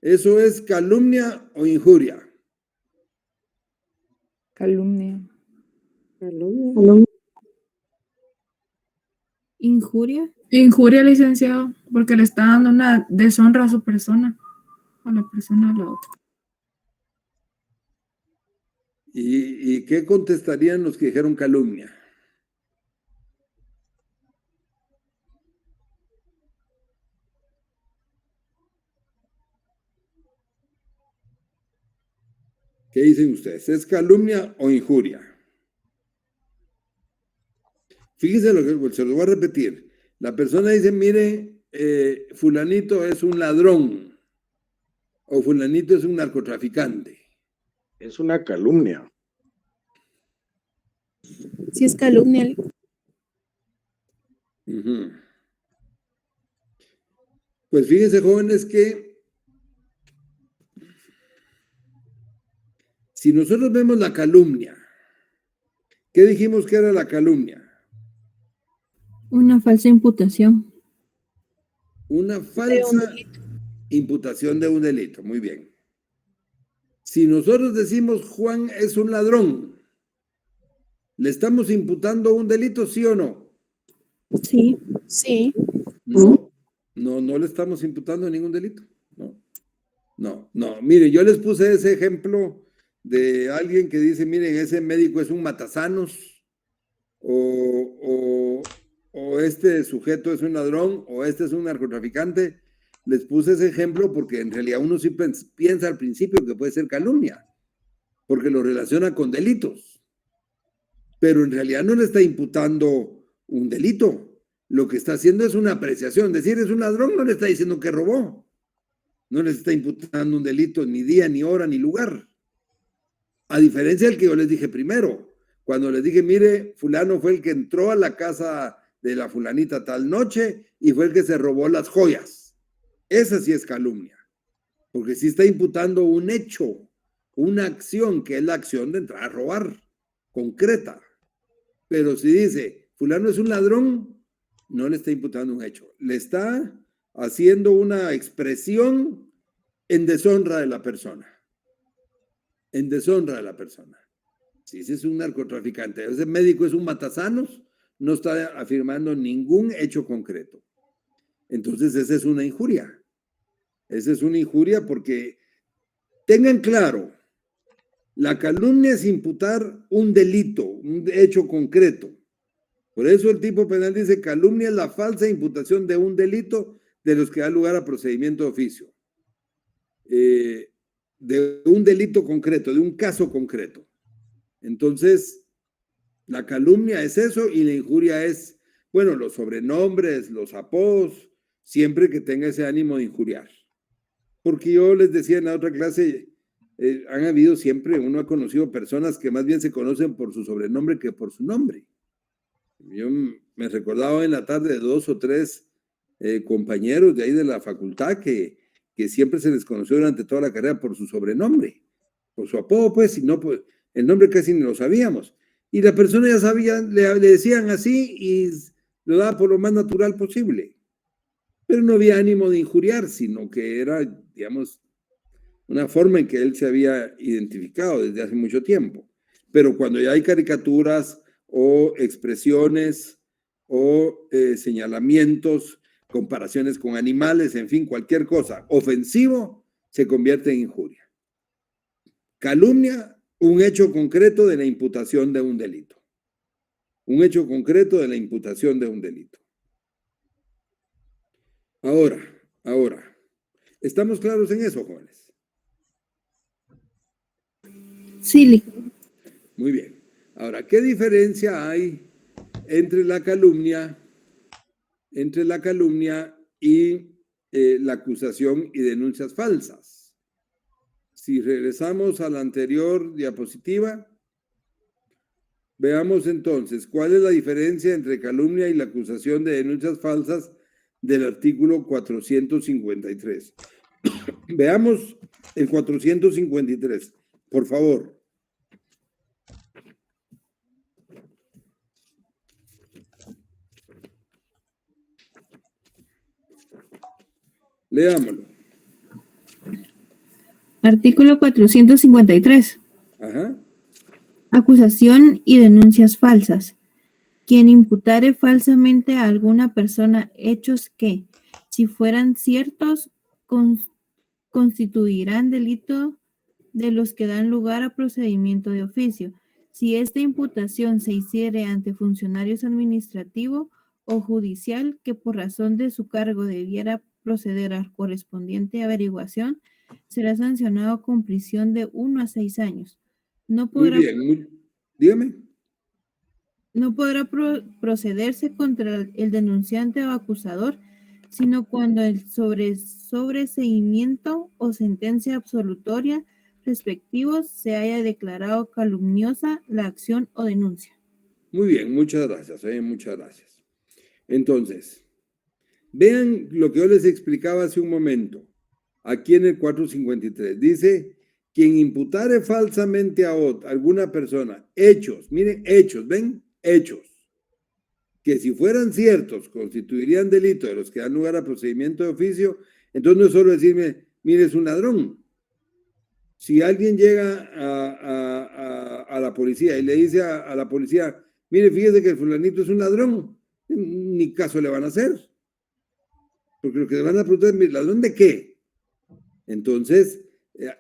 ¿eso es calumnia o injuria? Calumnia. Injuria. Injuria, licenciado, porque le está dando una deshonra a su persona, a la persona a la otra. ¿Y qué contestarían los que dijeron calumnia? ¿Qué dicen ustedes? ¿Es calumnia o injuria? Fíjense lo que se lo voy a repetir. La persona dice, mire, fulanito es un ladrón o fulanito es un narcotraficante. Es una calumnia. Si es calumnia. Pues fíjense, jóvenes, que Si nosotros vemos la calumnia, ¿qué dijimos que era la calumnia? Una falsa imputación. Una falsa imputación de un delito. Muy bien. Si nosotros decimos Juan es un ladrón, ¿le estamos imputando un delito, sí o no? Sí. Sí. No le estamos imputando ningún delito. No. Mire, yo les puse ese ejemplo de alguien que dice, miren, ese médico es un matasanos, o este sujeto es un ladrón, o este es un narcotraficante. Les puse ese ejemplo porque en realidad uno sí piensa al principio que puede ser calumnia, porque lo relaciona con delitos. Pero en realidad no le está imputando un delito. Lo que está haciendo es una apreciación. Decir es un ladrón no le está diciendo que robó. No les está imputando un delito ni día, ni hora, ni lugar. A diferencia del que yo les dije primero. Cuando les dije, mire, fulano fue el que entró a la casa de la fulanita tal noche y fue el que se robó las joyas. Esa sí es calumnia. Porque sí está imputando un hecho, una acción, que es la acción de entrar a robar, concreta. Pero si dice, fulano es un ladrón, no le está imputando un hecho. Le está haciendo una expresión en deshonra de la persona. En deshonra de la persona. Si ese es un narcotraficante, ese médico es un matasanos, no está afirmando ningún hecho concreto. Entonces esa es una injuria. Esa es una injuria porque tengan claro, la calumnia es imputar un delito, un hecho concreto. Por eso el tipo penal dice, calumnia es la falsa imputación de un delito de los que da lugar a procedimiento de oficio. De un delito concreto, de un caso concreto. Entonces, la calumnia es eso y la injuria es, bueno, los sobrenombres, los apodos, siempre que tenga ese ánimo de injuriar. Porque yo les decía en la otra clase, han habido siempre, uno ha conocido personas que más bien se conocen por su sobrenombre que por su nombre. Yo me recordaba en la tarde de 2 o 3 compañeros de ahí de la facultad que siempre se les conoció durante toda la carrera por su sobrenombre, por su apodo, pues, y no, pues, el nombre casi ni lo sabíamos. Y la persona ya sabía, le decían así y lo daba por lo más natural posible. Pero no había ánimo de injuriar, sino que era, digamos, una forma en que él se había identificado desde hace mucho tiempo. Pero cuando ya hay caricaturas o expresiones o señalamientos, comparaciones con animales, en fin, cualquier cosa ofensivo, se convierte en injuria. Calumnia, un hecho concreto de la imputación de un delito. Un hecho concreto de la imputación de un delito. Ahora, ¿estamos claros en eso, jóvenes? Sí. Muy bien. Ahora, ¿qué diferencia hay entre la calumnia y la acusación y denuncias falsas? Si regresamos a la anterior diapositiva, veamos entonces cuál es la diferencia entre calumnia y la acusación de denuncias falsas del artículo 453. Veamos el 453, por favor. Leámoslo. Artículo 453. Ajá. Acusación y denuncias falsas. Quien imputare falsamente a alguna persona hechos que, si fueran ciertos, constituirán delito de los que dan lugar a procedimiento de oficio, si esta imputación se hiciere ante funcionarios administrativo o judicial que por razón de su cargo debiera proceder a correspondiente averiguación, será sancionado con prisión de 1 a 6 años. No podrá, muy bien, dígame. No podrá procederse contra el denunciante o acusador, sino cuando el sobreseimiento o sentencia absolutoria respectivos se haya declarado calumniosa la acción o denuncia. Muy bien, muchas gracias, muchas gracias. Entonces, vean lo que yo les explicaba hace un momento, aquí en el 453. Dice, quien imputare falsamente a alguna persona hechos, miren, hechos, ¿ven? Hechos, que si fueran ciertos constituirían delito de los que dan lugar a procedimiento de oficio, entonces no es solo decirme, mire, es un ladrón. Si alguien llega a la policía y le dice a la policía, mire, fíjese que el fulanito es un ladrón, ni caso le van a hacer. Porque lo que le van a preguntar es, ¿ladrón de qué? Entonces,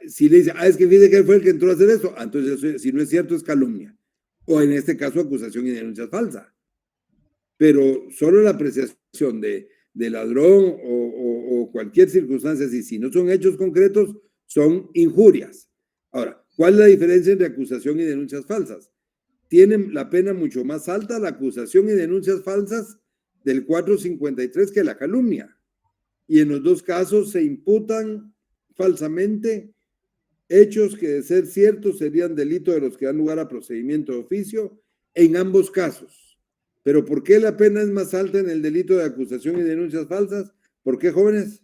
si le dice, es que fíjese que él fue el que entró a hacer eso, entonces eso, si no es cierto, es calumnia. O en este caso, acusación y denuncia falsa. Pero solo la apreciación de ladrón o cualquier circunstancia así, si no son hechos concretos, son injurias. Ahora, ¿cuál es la diferencia entre acusación y denuncias falsas? Tienen la pena mucho más alta la acusación y denuncias falsas del 453 que la calumnia. Y en los dos casos se imputan falsamente hechos que de ser ciertos serían delito de los que dan lugar a procedimiento de oficio en ambos casos. Pero ¿por qué la pena es más alta en el delito de acusación y denuncias falsas? ¿Por qué, jóvenes?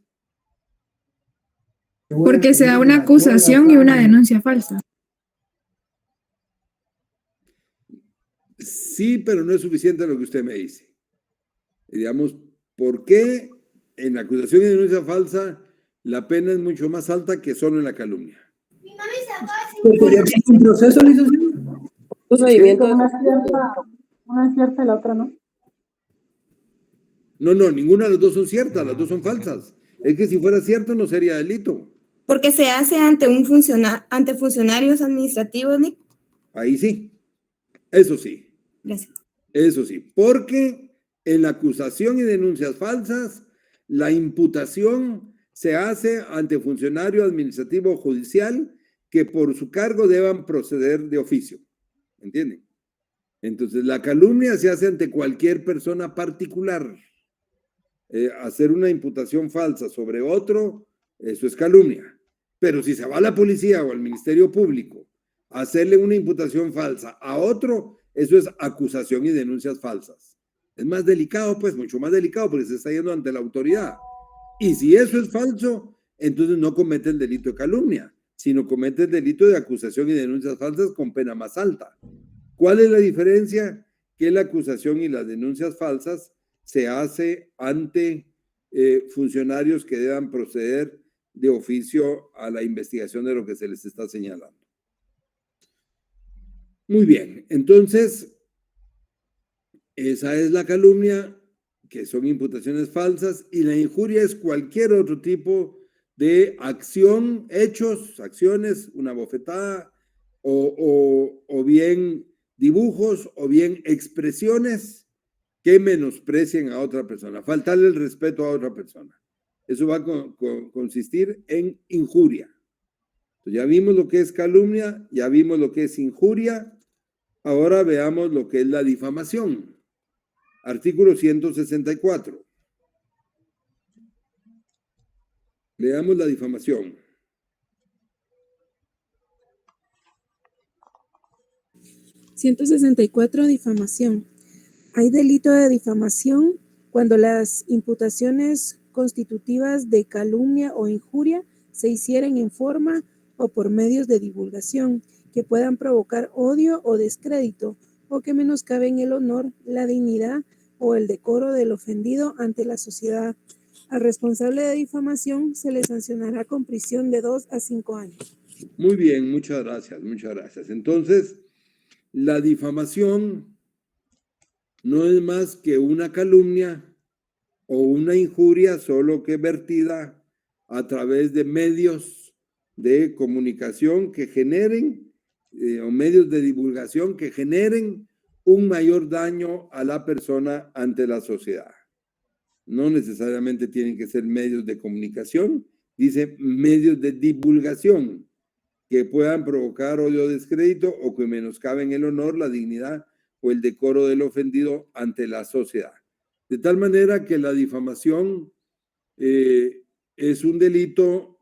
Porque se da una acusación y una denuncia falsa. Sí, pero no es suficiente lo que usted me dice. Digamos, ¿por qué en la acusación y denuncia falsa la pena es mucho más alta que solo en la calumnia? ¿Podría ser un proceso, licenciado? Una es cierta y la otra no. No, ninguna de las dos son ciertas, las dos son falsas. Es que si fuera cierto no sería delito. Porque se hace ante ante funcionarios administrativos, Nick. Ahí sí. Eso sí. Gracias. Eso sí. Porque en la acusación y denuncias falsas, la imputación se hace ante funcionario administrativo o judicial que por su cargo deban proceder de oficio. ¿Entienden? Entonces, la calumnia se hace ante cualquier persona particular. Hacer una imputación falsa sobre otro, eso es calumnia. Pero si se va a la policía o al Ministerio Público a hacerle una imputación falsa a otro, eso es acusación y denuncias falsas. Es más delicado, pues, mucho más delicado, porque se está yendo ante la autoridad. Y si eso es falso, entonces no comete el delito de calumnia, sino comete el delito de acusación y denuncias falsas con pena más alta. ¿Cuál es la diferencia? Que la acusación y las denuncias falsas se hace ante funcionarios que deban proceder de oficio a la investigación de lo que se les está señalando. Muy bien, entonces, esa es la calumnia, que son imputaciones falsas, y la injuria es cualquier otro tipo de acción, hechos, acciones, una bofetada, o bien dibujos, o bien expresiones que menosprecien a otra persona, faltarle el respeto a otra persona. Eso va a consistir en injuria. Entonces, ya vimos lo que es calumnia, ya vimos lo que es injuria, ahora veamos lo que es la difamación. Artículo 164. Leamos la difamación. (164) Difamación. Hay delito de difamación cuando las imputaciones constitutivas de calumnia o injuria se hicieren en forma o por medios de divulgación que puedan provocar odio o descrédito o que menoscaben el honor, la dignidad o el decoro del ofendido ante la sociedad. Al responsable de difamación se le sancionará con prisión de 2 a 5 años. Muy bien, muchas gracias, muchas gracias. Entonces, la difamación no es más que una calumnia o una injuria, solo que vertida a través de medios de comunicación que generen, o medios de divulgación que generen un mayor daño a la persona ante la sociedad. No necesariamente tienen que ser medios de comunicación, dice medios de divulgación que puedan provocar odio o descrédito o que menoscaben el honor, la dignidad o el decoro del ofendido ante la sociedad. De tal manera que la difamación es un delito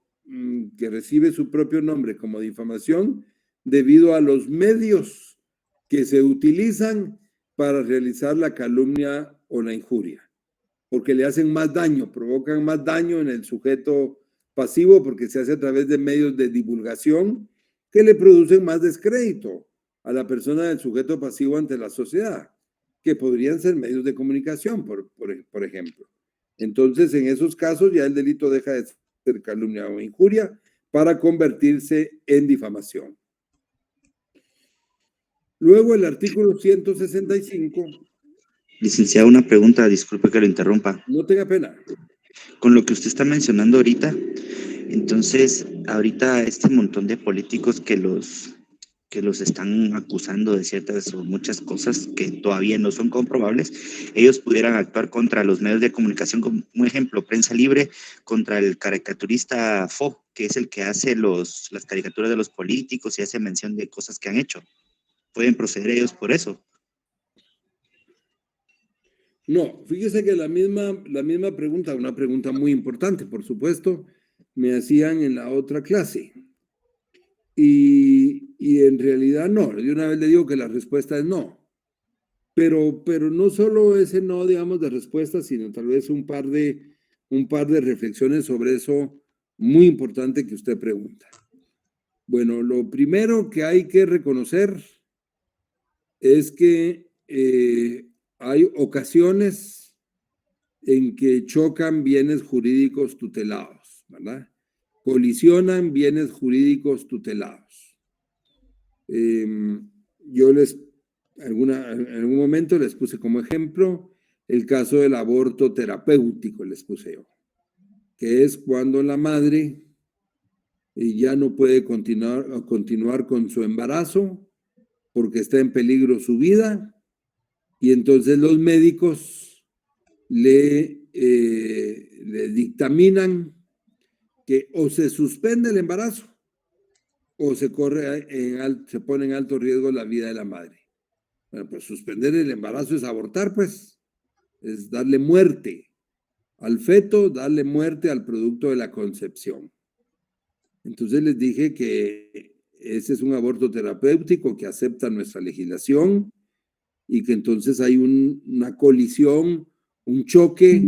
que recibe su propio nombre como difamación debido a los medios que se utilizan para realizar la calumnia o la injuria, porque le hacen más daño, provocan más daño en el sujeto pasivo porque se hace a través de medios de divulgación que le producen más descrédito a la persona del sujeto pasivo ante la sociedad, que podrían ser medios de comunicación, por ejemplo. Entonces, en esos casos ya el delito deja de ser calumnia o injuria para convertirse en difamación. Luego el artículo 165. Licenciado, una pregunta, disculpe que lo interrumpa. No tenga pena. Con lo que usted está mencionando ahorita, entonces, ahorita este montón de políticos que los están acusando de ciertas o muchas cosas que todavía no son comprobables, ellos pudieran actuar contra los medios de comunicación, como un ejemplo, Prensa Libre, contra el caricaturista Fo, que es el que hace las caricaturas de los políticos y hace mención de cosas que han hecho. ¿Pueden proceder ellos por eso? No, fíjese que la misma pregunta, una pregunta muy importante, por supuesto, me hacían en la otra clase. Y en realidad no, de una vez le digo que la respuesta es no. Pero no solo ese no, digamos, de respuesta, sino tal vez un par de reflexiones sobre eso muy importante que usted pregunta. Bueno, lo primero que hay que reconocer es que hay ocasiones en que chocan bienes jurídicos tutelados, ¿verdad? Colisionan bienes jurídicos tutelados. Yo en algún momento les puse como ejemplo el caso del aborto terapéutico, les puse yo, que es cuando la madre ya no puede continuar con su embarazo porque está en peligro su vida, y entonces los médicos le dictaminan que o se suspende el embarazo o se pone en alto riesgo la vida de la madre. Bueno, pues suspender el embarazo es abortar, pues, es darle muerte al feto, darle muerte al producto de la concepción. Entonces les dije que ese es un aborto terapéutico que acepta nuestra legislación y que entonces hay una colisión, un choque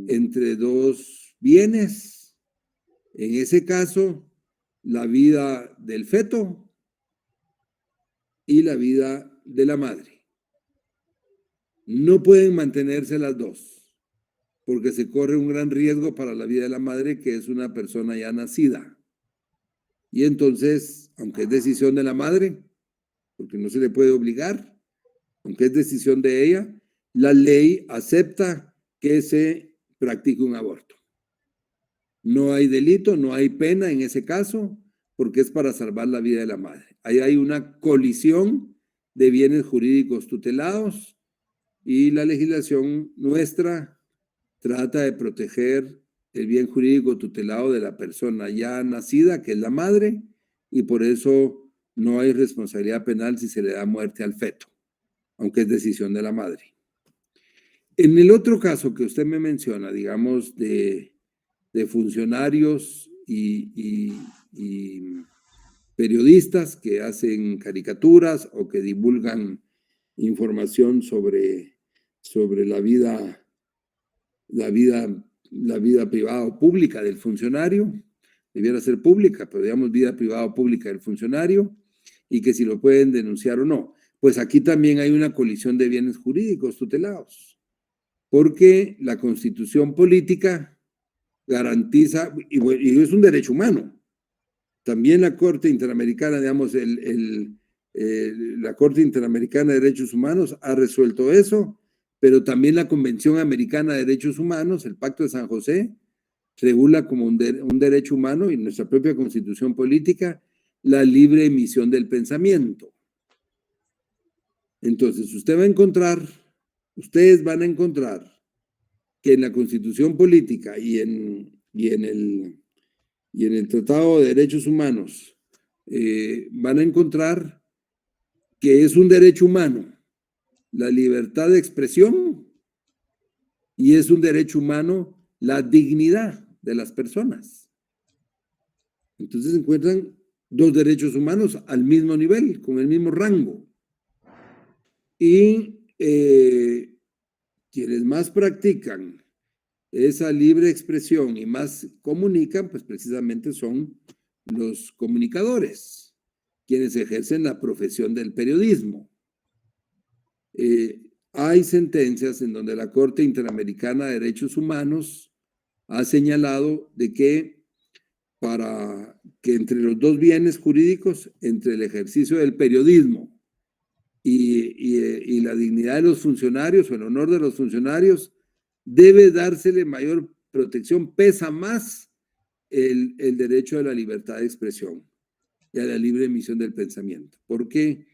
entre dos bienes. En ese caso, la vida del feto y la vida de la madre. No pueden mantenerse las dos, porque se corre un gran riesgo para la vida de la madre, que es una persona ya nacida. Y entonces, aunque es decisión de la madre, porque no se le puede obligar, aunque es decisión de ella, la ley acepta que se practique un aborto. No hay delito, no hay pena en ese caso, porque es para salvar la vida de la madre. Ahí hay una colisión de bienes jurídicos tutelados y la legislación nuestra trata de proteger el bien jurídico tutelado de la persona ya nacida, que es la madre, y por eso no hay responsabilidad penal si se le da muerte al feto, aunque es decisión de la madre. En el otro caso que usted me menciona, digamos, de funcionarios y periodistas que hacen caricaturas o que divulgan información sobre la vida privada o pública del funcionario, debiera ser pública, pero digamos vida privada o pública del funcionario, y que si lo pueden denunciar o no. Pues aquí también hay una colisión de bienes jurídicos tutelados, porque la Constitución política garantiza, y es un derecho humano. También la Corte Interamericana, digamos, la Corte Interamericana de Derechos Humanos ha resuelto eso, pero también la Convención Americana de Derechos Humanos, el Pacto de San José, regula como un derecho humano, y nuestra propia Constitución política, la libre emisión del pensamiento. Entonces, ustedes van a encontrar que en la Constitución política y en el Tratado de Derechos Humanos van a encontrar que es un derecho humano la libertad de expresión y es un derecho humano la dignidad de las personas. Entonces se encuentran dos derechos humanos al mismo nivel, con el mismo rango. Y quienes más practican esa libre expresión y más comunican, pues precisamente son los comunicadores. quienes ejercen la profesión del periodismo. Hay sentencias en donde la Corte Interamericana de Derechos Humanos ha señalado de que para que entre los dos bienes jurídicos, entre el ejercicio del periodismo y la dignidad de los funcionarios o el honor de los funcionarios, debe dársele mayor protección, pesa más el derecho a la libertad de expresión y a la libre emisión del pensamiento, porque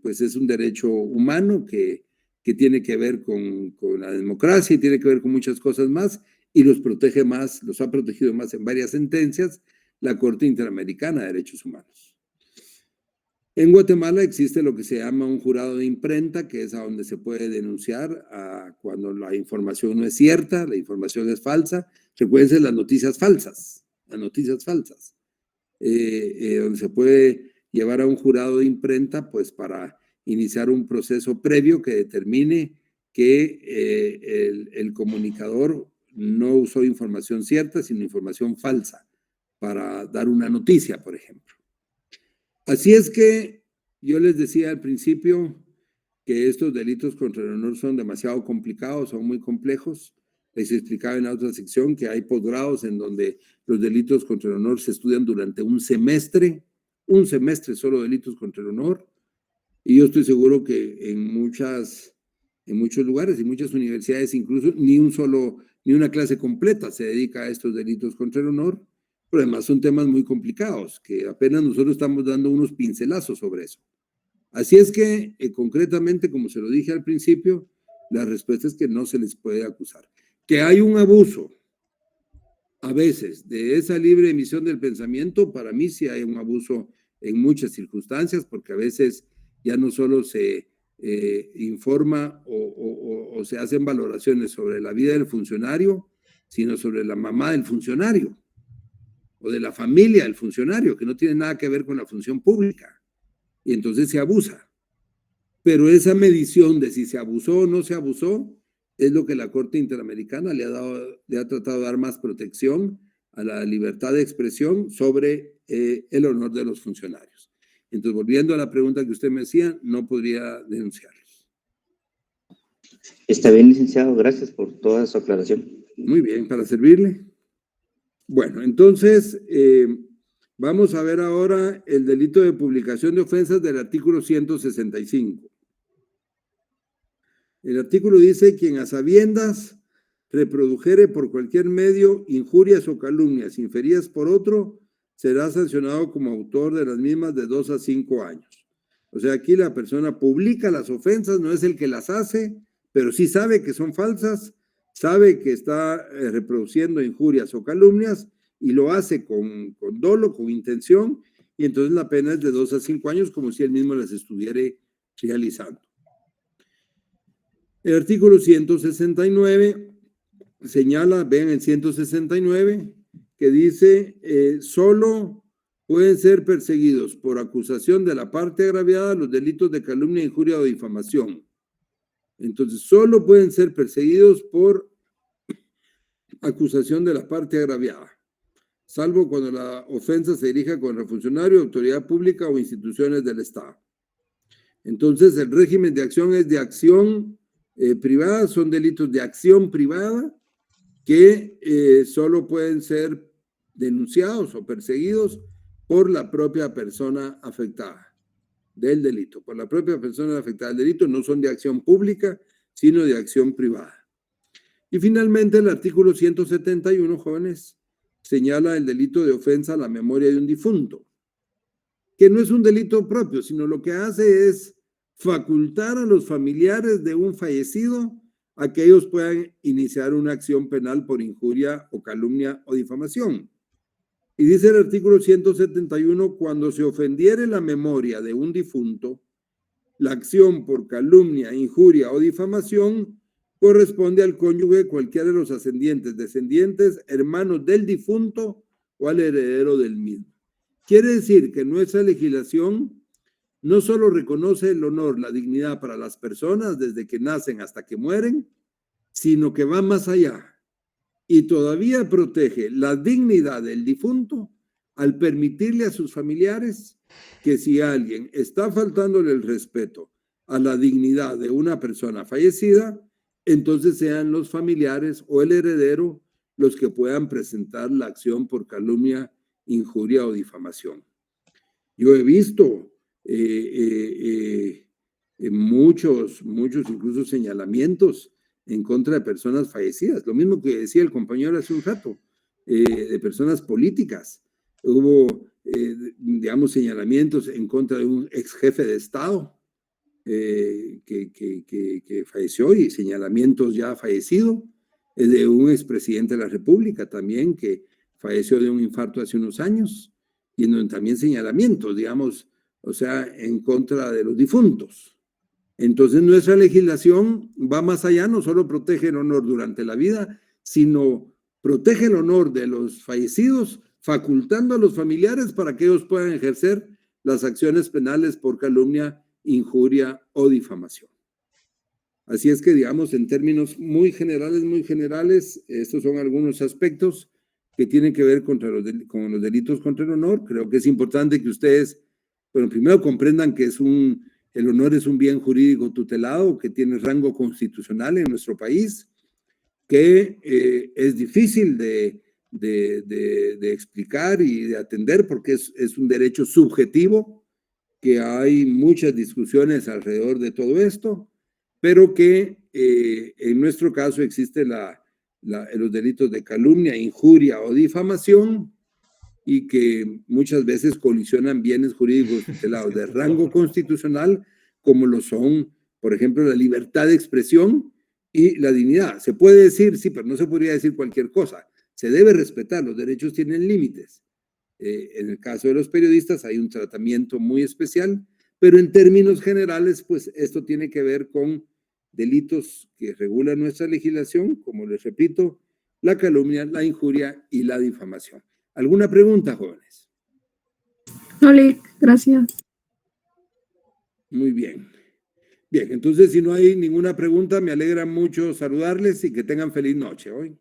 pues es un derecho humano que tiene que ver con la democracia y tiene que ver con muchas cosas más, y los protege más, los ha protegido más en varias sentencias la Corte Interamericana de Derechos Humanos. En Guatemala existe lo que se llama un jurado de imprenta, que es a donde se puede denunciar cuando la información no es cierta, la información es falsa. Recuerden las noticias falsas, donde se puede llevar a un jurado de imprenta pues para iniciar un proceso previo que determine que el comunicador no usó información cierta, sino información falsa para dar una noticia, por ejemplo. Así es que yo les decía al principio que estos delitos contra el honor son demasiado complicados, son muy complejos. Les explicaba en la otra sección que hay posgrados en donde los delitos contra el honor se estudian durante un semestre solo delitos contra el honor. Y yo estoy seguro que en muchos lugares y muchas universidades incluso ni una clase completa se dedica a estos delitos contra el honor, pero además son temas muy complicados que apenas nosotros estamos dando unos pincelazos sobre eso. Así es que concretamente, como se lo dije al principio, la respuesta es que no se les puede acusar. Que hay un abuso a veces de esa libre emisión del pensamiento, para mí sí hay un abuso en muchas circunstancias, porque a veces ya no solo se informa o se hacen valoraciones sobre la vida del funcionario, sino sobre la mamá del funcionario o de la familia del funcionario, que no tiene nada que ver con la función pública. Y entonces se abusa. Pero esa medición de si se abusó o no se abusó es lo que la Corte Interamericana le ha tratado de dar más protección a la libertad de expresión sobre el honor de los funcionarios. Entonces, volviendo a la pregunta que usted me hacía, no podría denunciarlos. Está bien, licenciado. Gracias por toda su aclaración. Muy bien, para servirle. Bueno, entonces, vamos a ver ahora el delito de publicación de ofensas del artículo 165. El artículo dice: quien a sabiendas reprodujere por cualquier medio injurias o calumnias inferidas por otro, será sancionado como autor de las mismas de 2 a 5 años. O sea, aquí la persona publica las ofensas, no es el que las hace, pero sí sabe que son falsas, sabe que está reproduciendo injurias o calumnias y lo hace con dolo, con intención, y entonces la pena es de 2 a 5 años, como si él mismo las estuviera realizando. El artículo 169 señala, vean el 169, que dice, solo pueden ser perseguidos por acusación de la parte agraviada los delitos de calumnia, injuria o difamación. Entonces, solo pueden ser perseguidos por acusación de la parte agraviada, salvo cuando la ofensa se dirija contra funcionario, autoridad pública o instituciones del Estado. Entonces, el régimen de acción es de acción privada, son delitos de acción privada que solo pueden ser denunciados o perseguidos por la propia persona afectada del delito. Por la propia persona afectada del delito, no son de acción pública, sino de acción privada. Y finalmente el artículo 171, jóvenes, señala el delito de ofensa a la memoria de un difunto, que no es un delito propio, sino lo que hace es facultar a los familiares de un fallecido a que ellos puedan iniciar una acción penal por injuria o calumnia o difamación. Y dice el artículo 171, cuando se ofendiere la memoria de un difunto, la acción por calumnia, injuria o difamación corresponde al cónyuge, cualquiera de los ascendientes, descendientes, hermanos del difunto o al heredero del mismo. Quiere decir que nuestra legislación no solo reconoce el honor, la dignidad para las personas desde que nacen hasta que mueren, sino que va más allá y todavía protege la dignidad del difunto al permitirle a sus familiares que si alguien está faltándole el respeto a la dignidad de una persona fallecida, entonces sean los familiares o el heredero los que puedan presentar la acción por calumnia, injuria o difamación. Yo he visto muchos incluso señalamientos en contra de personas fallecidas, lo mismo que decía el compañero hace un rato, de personas políticas. Hubo, digamos, señalamientos en contra de un ex jefe de Estado que falleció, y señalamientos ya fallecido, de un expresidente de la República también que falleció de un infarto hace unos años, y en donde también señalamientos, digamos, o sea, en contra de los difuntos. Entonces nuestra legislación va más allá, no solo protege el honor durante la vida, sino protege el honor de los fallecidos, facultando a los familiares para que ellos puedan ejercer las acciones penales por calumnia, injuria o difamación. Así es que, digamos, en términos muy generales, estos son algunos aspectos que tienen que ver con los delitos contra el honor. Creo que es importante que ustedes, bueno, primero comprendan que el honor es un bien jurídico tutelado que tiene rango constitucional en nuestro país, que es difícil de explicar y de atender porque es un derecho subjetivo, que hay muchas discusiones alrededor de todo esto, pero que en nuestro caso existe los delitos de calumnia, injuria o difamación, y que muchas veces colisionan bienes jurídicos tutelados de rango constitucional, como lo son, por ejemplo, la libertad de expresión y la dignidad. Se puede decir, sí, pero no se podría decir cualquier cosa. Se debe respetar, los derechos tienen límites. En el caso de los periodistas hay un tratamiento muy especial, pero en términos generales, pues esto tiene que ver con delitos que regula nuestra legislación, como les repito, la calumnia, la injuria y la difamación. ¿Alguna pregunta, jóvenes? No, gracias. Muy bien. Bien, entonces si no hay ninguna pregunta, me alegra mucho saludarles y que tengan feliz noche hoy.